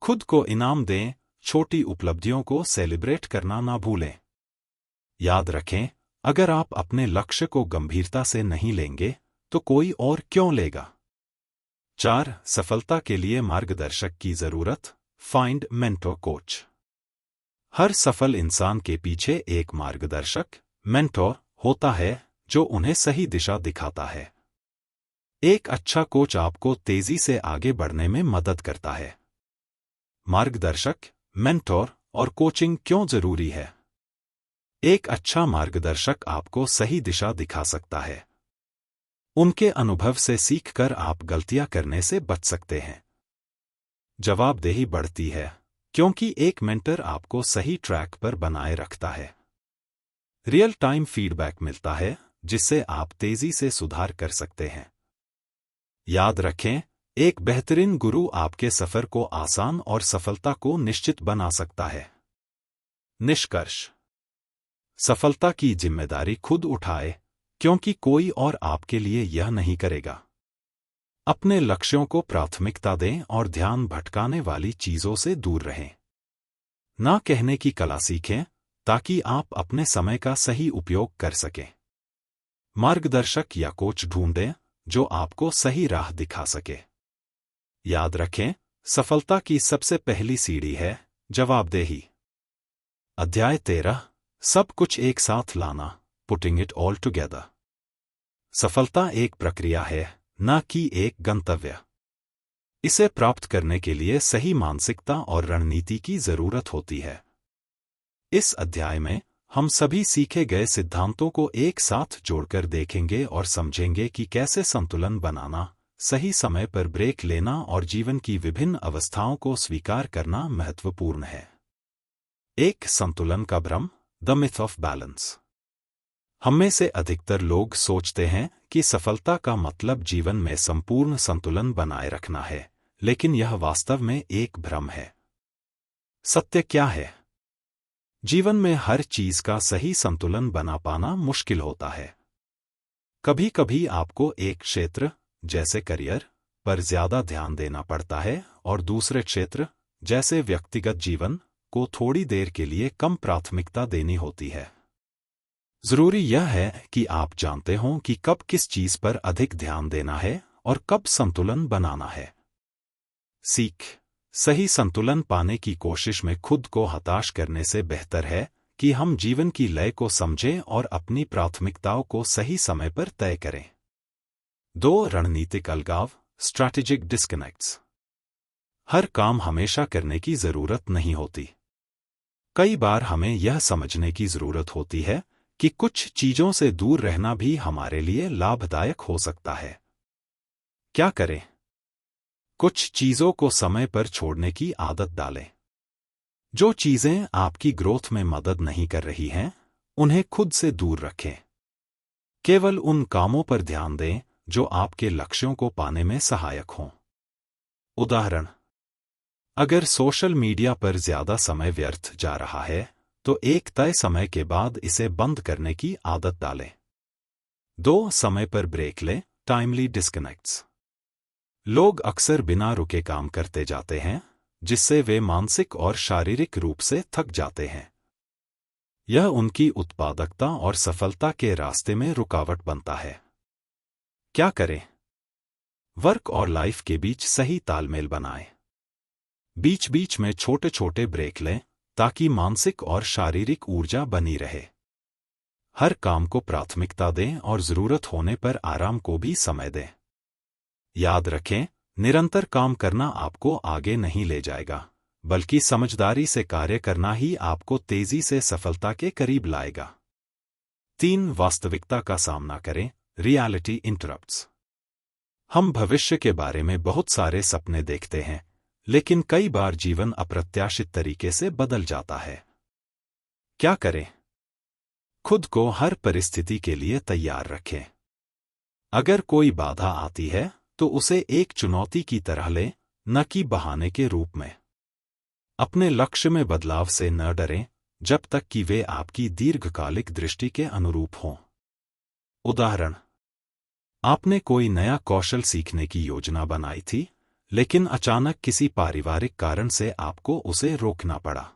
खुद को इनाम दें, छोटी उपलब्धियों को सेलिब्रेट करना ना भूलें। याद रखें, अगर आप अपने लक्ष्य को गंभीरता से नहीं लेंगे, तो कोई और क्यों लेगा? 4, सफलता के लिए मार्गदर्शक की जरूरत, फाइंड मेंटर कोच। हर सफल इंसान के पीछे एक मार्गदर्शक, मेंटर होता है जो उन्हें सही दिशा दिखाता है। एक अच्छा कोच आपको तेजी से आगे बढ़ने में मदद करता है। मार्गदर्शक, मेंटर और कोचिंग क्यों जरूरी है? एक अच्छा मार्गदर्शक आपको सही दिशा दिखा सकता है। उनके अनुभव से सीखकर आप गलतियां करने से बच सकते हैं। जवाबदेही बढ़ती है, क्योंकि एक मेंटर आपको सही ट्रैक पर बनाए रखता है। रियल टाइम फीडबैक मिलता है, जिससे आप तेजी से सुधार कर सकते हैं। याद रखें, एक बेहतरीन गुरु आपके सफर को आसान और सफलता को निश्चित बना सकता है। निष्कर्ष: सफलता की जिम्मेदारी खुद उठाए, क्योंकि कोई और आपके लिए यह नहीं करेगा। अपने लक्ष्यों को प्राथमिकता दें और ध्यान भटकाने वाली चीजों से दूर रहें। ना कहने की कला सीखें ताकि आप अपने समय का सही उपयोग कर सकें। मार्गदर्शक या कोच ढूंढें जो आपको सही राह दिखा सके। याद रखें, सफलता की सबसे पहली सीढ़ी है जवाबदेही। अध्याय 13, सब कुछ एक साथ लाना, पुटिंग इट ऑल टुगेदर। सफलता एक प्रक्रिया है, न कि एक गंतव्य। इसे प्राप्त करने के लिए सही मानसिकता और रणनीति की जरूरत होती है। इस अध्याय में हम सभी सीखे गए सिद्धांतों को एक साथ जोड़कर देखेंगे और समझेंगे कि कैसे संतुलन बनाना, सही समय पर ब्रेक लेना और जीवन की विभिन्न अवस्थाओं को स्वीकार करना महत्वपूर्ण है। एक संतुलन का भ्रम, द मिथ ऑफ बैलेंस। हममें से अधिकतर लोग सोचते हैं कि सफलता का मतलब जीवन में संपूर्ण संतुलन बनाए रखना है, लेकिन यह वास्तव में एक भ्रम है। सत्य क्या है? जीवन में हर चीज का सही संतुलन बना पाना मुश्किल होता है। कभी कभी आपको एक क्षेत्र, जैसे करियर, पर ज्यादा ध्यान देना पड़ता है और दूसरे क्षेत्र, जैसे व्यक्तिगत जीवन, को थोड़ी देर के लिए कम प्राथमिकता देनी होती है। जरूरी यह है कि आप जानते हों कि कब किस चीज पर अधिक ध्यान देना है और कब संतुलन बनाना है। सीख, सही संतुलन पाने की कोशिश में खुद को हताश करने से बेहतर है कि हम जीवन की लय को समझें और अपनी प्राथमिकताओं को सही समय पर तय करें। 2 रणनीतिक अलगाव, स्ट्रैटेजिक डिस्कनेक्ट्स। हर काम हमेशा करने की जरूरत नहीं होती। कई बार हमें यह समझने की जरूरत होती है कि कुछ चीजों से दूर रहना भी हमारे लिए लाभदायक हो सकता है। क्या करें? कुछ चीजों को समय पर छोड़ने की आदत डालें। जो चीजें आपकी ग्रोथ में मदद नहीं कर रही हैं, उन्हें खुद से दूर रखें। केवल उन कामों पर ध्यान दें जो आपके लक्ष्यों को पाने में सहायक हों। उदाहरण, अगर सोशल मीडिया पर ज्यादा समय व्यर्थ जा रहा है, तो एक तय समय के बाद इसे बंद करने की आदत डालें। 2 समय पर ब्रेक लें, टाइमली डिस्कनेक्ट्स। लोग अक्सर बिना रुके काम करते जाते हैं, जिससे वे मानसिक और शारीरिक रूप से थक जाते हैं। यह उनकी उत्पादकता और सफलता के रास्ते में रुकावट बनता है। क्या करें? वर्क और लाइफ के बीच सही तालमेल बनाएं। बीच बीच में छोटे छोटे ब्रेक लें ताकि मानसिक और शारीरिक ऊर्जा बनी रहे। हर काम को प्राथमिकता दें और जरूरत होने पर आराम को भी समय दें। याद रखें, निरंतर काम करना आपको आगे नहीं ले जाएगा, बल्कि समझदारी से कार्य करना ही आपको तेजी से सफलता के करीब लाएगा। 3 वास्तविकता का सामना करें, रियलिटी इंटरप्ट्स। हम भविष्य के बारे में बहुत सारे सपने देखते हैं, लेकिन कई बार जीवन अप्रत्याशित तरीके से बदल जाता है। क्या करें? खुद को हर परिस्थिति के लिए तैयार रखें। अगर कोई बाधा आती है, तो उसे एक चुनौती की तरह लें, न कि बहाने के रूप में। अपने लक्ष्य में बदलाव से न डरें, जब तक कि वे आपकी दीर्घकालिक दृष्टि के अनुरूप हों। उदाहरण, आपने कोई नया कौशल सीखने की योजना बनाई थी, लेकिन अचानक किसी पारिवारिक कारण से आपको उसे रोकना पड़ा।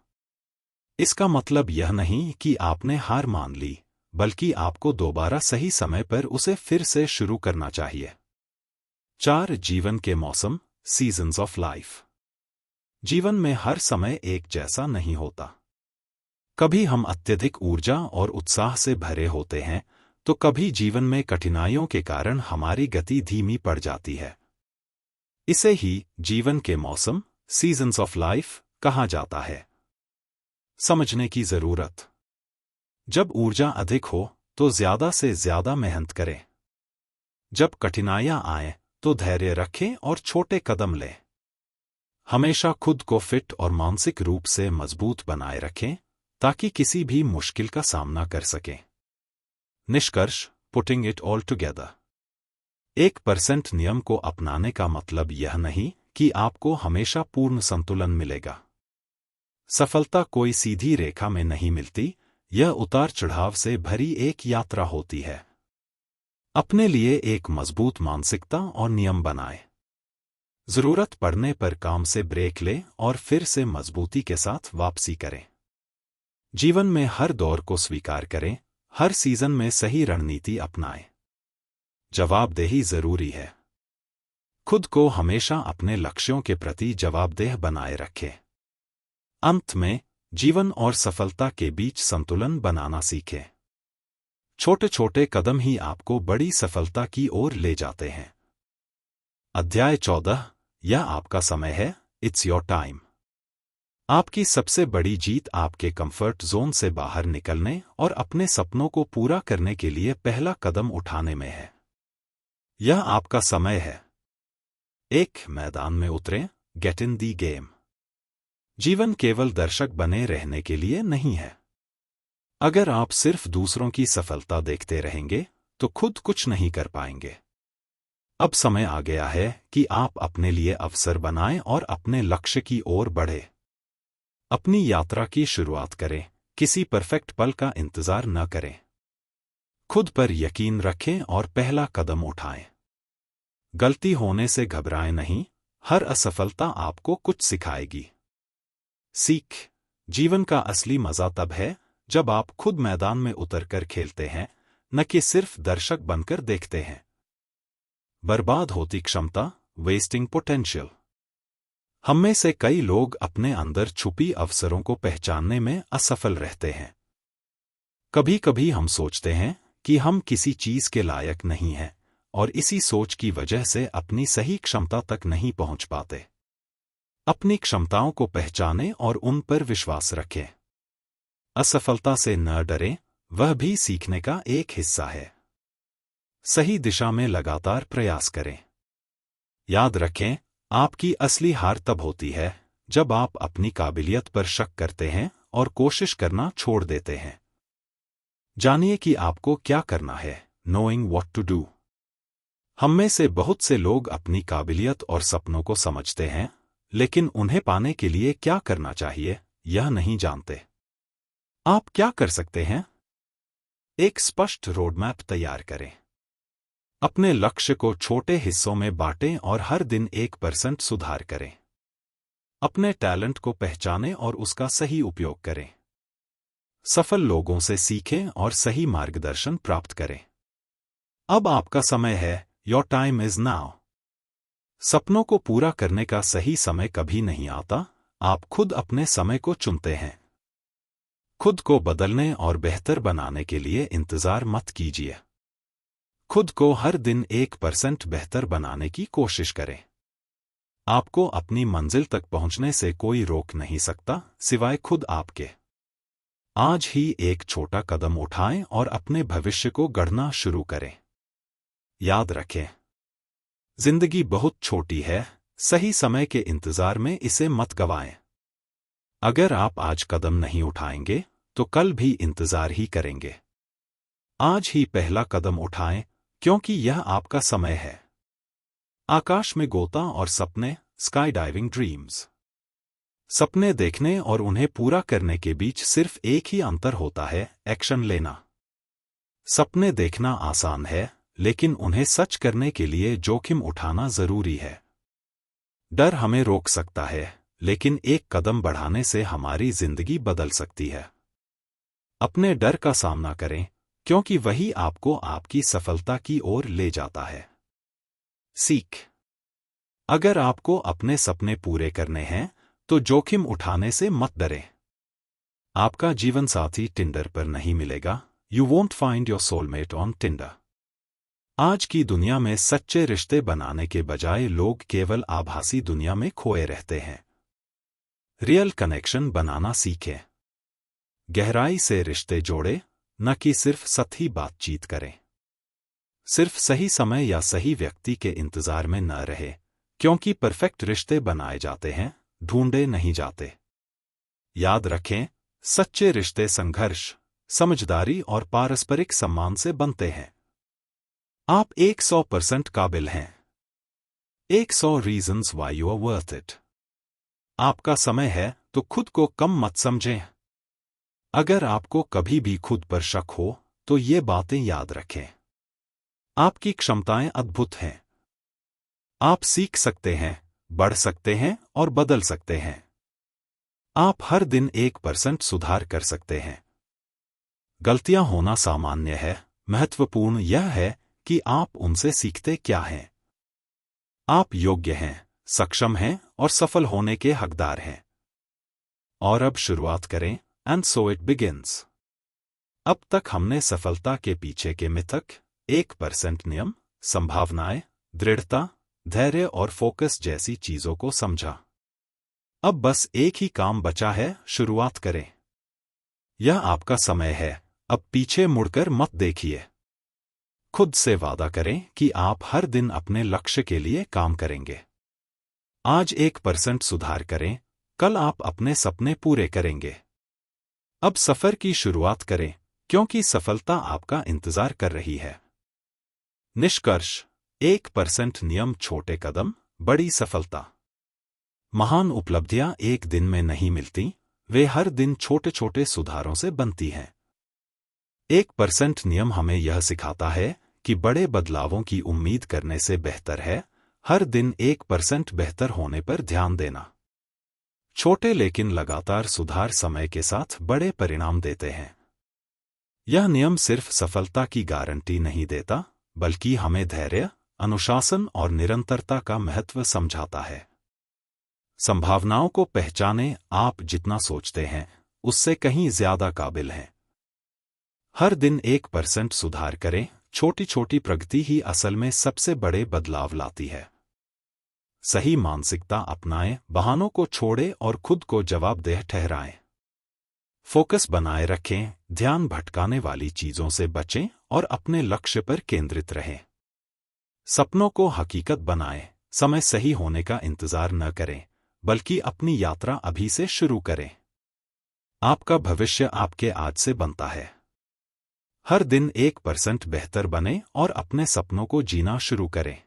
इसका मतलब यह नहीं कि आपने हार मान ली, बल्कि आपको दोबारा सही समय पर उसे फिर से शुरू करना चाहिए। 4 जीवन के मौसम, सीजन्स ऑफ लाइफ। जीवन में हर समय एक जैसा नहीं होता। कभी हम अत्यधिक ऊर्जा और उत्साह से भरे होते हैं, तो कभी जीवन में कठिनाइयों के कारण हमारी गति धीमी पड़ जाती है। इसे ही जीवन के मौसम, सीजन्स ऑफ लाइफ, कहा जाता है। समझने की जरूरत। जब ऊर्जा अधिक हो, तो ज्यादा से ज्यादा मेहनत करें। जब कठिनाइयां आए, तो धैर्य रखें और छोटे कदम लें। हमेशा खुद को फिट और मानसिक रूप से मजबूत बनाए रखें, ताकि किसी भी मुश्किल का सामना कर सकें। निष्कर्ष, पुटिंग इट ऑल टुगेदर। 1% नियम को अपनाने का मतलब यह नहीं कि आपको हमेशा पूर्ण संतुलन मिलेगा। सफलता कोई सीधी रेखा में नहीं मिलती, यह उतार चढ़ाव से भरी एक यात्रा होती है। अपने लिए एक मजबूत मानसिकता और नियम बनाएं। जरूरत पड़ने पर काम से ब्रेक लें और फिर से मजबूती के साथ वापसी करें। जीवन में हर दौर को स्वीकार करें, हर सीजन में सही रणनीति अपनाएं। जवाबदेही जरूरी है। खुद को हमेशा अपने लक्ष्यों के प्रति जवाबदेह बनाए रखें। अंत में, जीवन और सफलता के बीच संतुलन बनाना सीखें। छोटे छोटे कदम ही आपको बड़ी सफलता की ओर ले जाते हैं। अध्याय 14, यह आपका समय है, इट्स योर टाइम। आपकी सबसे बड़ी जीत आपके कंफर्ट जोन से बाहर निकलने और अपने सपनों को पूरा करने के लिए पहला कदम उठाने में है। यह आपका समय है। एक मैदान में उतरें, गेट इन दी गेम। जीवन केवल दर्शक बने रहने के लिए नहीं है। अगर आप सिर्फ दूसरों की सफलता देखते रहेंगे तो खुद कुछ नहीं कर पाएंगे। अब समय आ गया है कि आप अपने लिए अवसर बनाएं और अपने लक्ष्य की ओर बढ़ें। अपनी यात्रा की शुरुआत करें, किसी परफेक्ट पल का इंतजार न करें। खुद पर यकीन रखें और पहला कदम उठाएं। गलती होने से घबराएं नहीं, हर असफलता आपको कुछ सिखाएगी। सीख, जीवन का असली मजा तब है जब आप खुद मैदान में उतरकर खेलते हैं, न कि सिर्फ दर्शक बनकर देखते हैं। बर्बाद होती क्षमता, वेस्टिंग पोटेंशियल। हम में से कई लोग अपने अंदर छुपी अवसरों को पहचानने में असफल रहते हैं। कभी कभी हम सोचते हैं कि हम किसी चीज के लायक नहीं हैं, और इसी सोच की वजह से अपनी सही क्षमता तक नहीं पहुंच पाते। अपनी क्षमताओं को पहचानें और उन पर विश्वास रखें। असफलता से न डरें, वह भी सीखने का एक हिस्सा है। सही दिशा में लगातार प्रयास करें। याद रखें, आपकी असली हार तब होती है जब आप अपनी काबिलियत पर शक करते हैं और कोशिश करना छोड़ देते हैं। जानिए कि आपको क्या करना है, knowing what to do। हम में से बहुत से लोग अपनी काबिलियत और सपनों को समझते हैं, लेकिन उन्हें पाने के लिए क्या करना चाहिए, यह नहीं जानते। आप क्या कर सकते हैं? एक स्पष्ट रोडमैप तैयार करें। अपने लक्ष्य को छोटे हिस्सों में बांटें और हर दिन 1% सुधार करें। अपने टैलेंट को पहचानें और उसका सही उपयोग करें। सफल लोगों से सीखें और सही मार्गदर्शन प्राप्त करें। अब आपका समय है, योर टाइम इज नाउ। सपनों को पूरा करने का सही समय कभी नहीं आता, आप खुद अपने समय को चुनते हैं। खुद को बदलने और बेहतर बनाने के लिए इंतजार मत कीजिए। खुद को हर दिन 1% बेहतर बनाने की कोशिश करें। आपको अपनी मंजिल तक पहुंचने से कोई रोक नहीं सकता, सिवाय खुद आपके। आज ही एक छोटा कदम उठाएं और अपने भविष्य को गढ़ना शुरू करें। याद रखें, जिंदगी बहुत छोटी है, सही समय के इंतजार में इसे मत गवाएं। अगर आप आज कदम नहीं उठाएंगे तो कल भी इंतजार ही करेंगे। आज ही पहला कदम उठाएं, क्योंकि यह आपका समय है। आकाश में गोता और सपने, स्काई डाइविंग ड्रीम्स। सपने देखने और उन्हें पूरा करने के बीच सिर्फ एक ही अंतर होता है, एक्शन लेना। सपने देखना आसान है, लेकिन उन्हें सच करने के लिए जोखिम उठाना जरूरी है। डर हमें रोक सकता है, लेकिन एक कदम बढ़ाने से हमारी जिंदगी बदल सकती है। अपने डर का सामना करें, क्योंकि वही आपको आपकी सफलता की ओर ले जाता है। सीख, अगर आपको अपने सपने पूरे करने हैं तो जोखिम उठाने से मत डरें। आपका जीवन साथी टिंडर पर नहीं मिलेगा, you won't find your soulmate on Tinder. आज की दुनिया में सच्चे रिश्ते बनाने के बजाय लोग केवल आभासी दुनिया में खोए रहते हैं। रियल कनेक्शन बनाना सीखें। गहराई से रिश्ते जोड़े, न कि सिर्फ सतही बातचीत करें। सिर्फ सही समय या सही व्यक्ति के इंतजार में न रहे, क्योंकि परफेक्ट रिश्ते बनाए जाते हैं, ढूंढे नहीं जाते। याद रखें, सच्चे रिश्ते संघर्ष, समझदारी और पारस्परिक सम्मान से बनते हैं। आप 100% काबिल हैं। 100 reasons why you are worth it. आपका समय है तो खुद को कम मत समझें। अगर आपको कभी भी खुद पर शक हो तो ये बातें याद रखें। आपकी क्षमताएं अद्भुत हैं। आप सीख सकते हैं, बढ़ सकते हैं और बदल सकते हैं। आप हर दिन 1% सुधार कर सकते हैं। गलतियां होना सामान्य है, महत्वपूर्ण यह है कि आप उनसे सीखते क्या हैं। आप योग्य हैं, सक्षम हैं और सफल होने के हकदार हैं। और अब शुरुआत करें, एंड सो इट बिगिंस। अब तक हमने सफलता के पीछे के मिथक, 1% नियम, संभावनाएं, दृढ़ता, धैर्य और फोकस जैसी चीजों को समझा। अब बस एक ही काम बचा है, शुरुआत करें। यह आपका समय है, अब पीछे मुड़कर मत देखिए। खुद से वादा करें कि आप हर दिन अपने लक्ष्य के लिए काम करेंगे। आज 1% सुधार करें, कल आप अपने सपने पूरे करेंगे। अब सफर की शुरुआत करें, क्योंकि सफलता आपका इंतजार कर रही है। निष्कर्ष, 1% नियम, छोटे कदम, बड़ी सफलता। महान उपलब्धियां एक दिन में नहीं मिलती, वे हर दिन छोटे छोटे सुधारों से बनती हैं। 1% नियम हमें यह सिखाता है कि बड़े बदलावों की उम्मीद करने से बेहतर है हर दिन 1% बेहतर होने पर ध्यान देना। छोटे लेकिन लगातार सुधार समय के साथ बड़े परिणाम देते हैं। यह नियम सिर्फ सफलता की गारंटी नहीं देता, बल्कि हमें धैर्य, अनुशासन और निरंतरता का महत्व समझाता है। संभावनाओं को पहचानें, आप जितना सोचते हैं उससे कहीं ज्यादा काबिल हैं। हर दिन 1% सुधार करें, छोटी छोटी प्रगति ही असल में सबसे बड़े बदलाव लाती है। सही मानसिकता अपनाएं, बहानों को छोड़ें और खुद को जवाबदेह ठहराएं। फोकस बनाए रखें, ध्यान भटकाने वाली चीजों से बचें और अपने लक्ष्य पर केंद्रित रहें। सपनों को हकीकत बनाएं, समय सही होने का इंतजार न करें, बल्कि अपनी यात्रा अभी से शुरू करें। आपका भविष्य आपके आज से बनता है। हर दिन 1% बेहतर बने और अपने सपनों को जीना शुरू करें।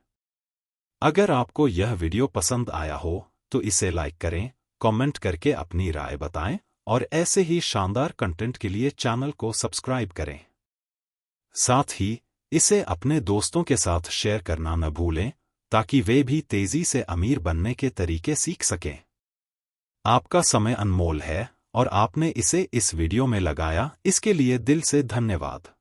अगर आपको यह वीडियो पसंद आया हो तो इसे लाइक करें, कमेंट करके अपनी राय बताएं और ऐसे ही शानदार कंटेंट के लिए चैनल को सब्सक्राइब करें। साथ ही इसे अपने दोस्तों के साथ शेयर करना न भूलें, ताकि वे भी तेजी से अमीर बनने के तरीके सीख सकें। आपका समय अनमोल है और आपने इसे इस वीडियो में लगाया, इसके लिए दिल से धन्यवाद।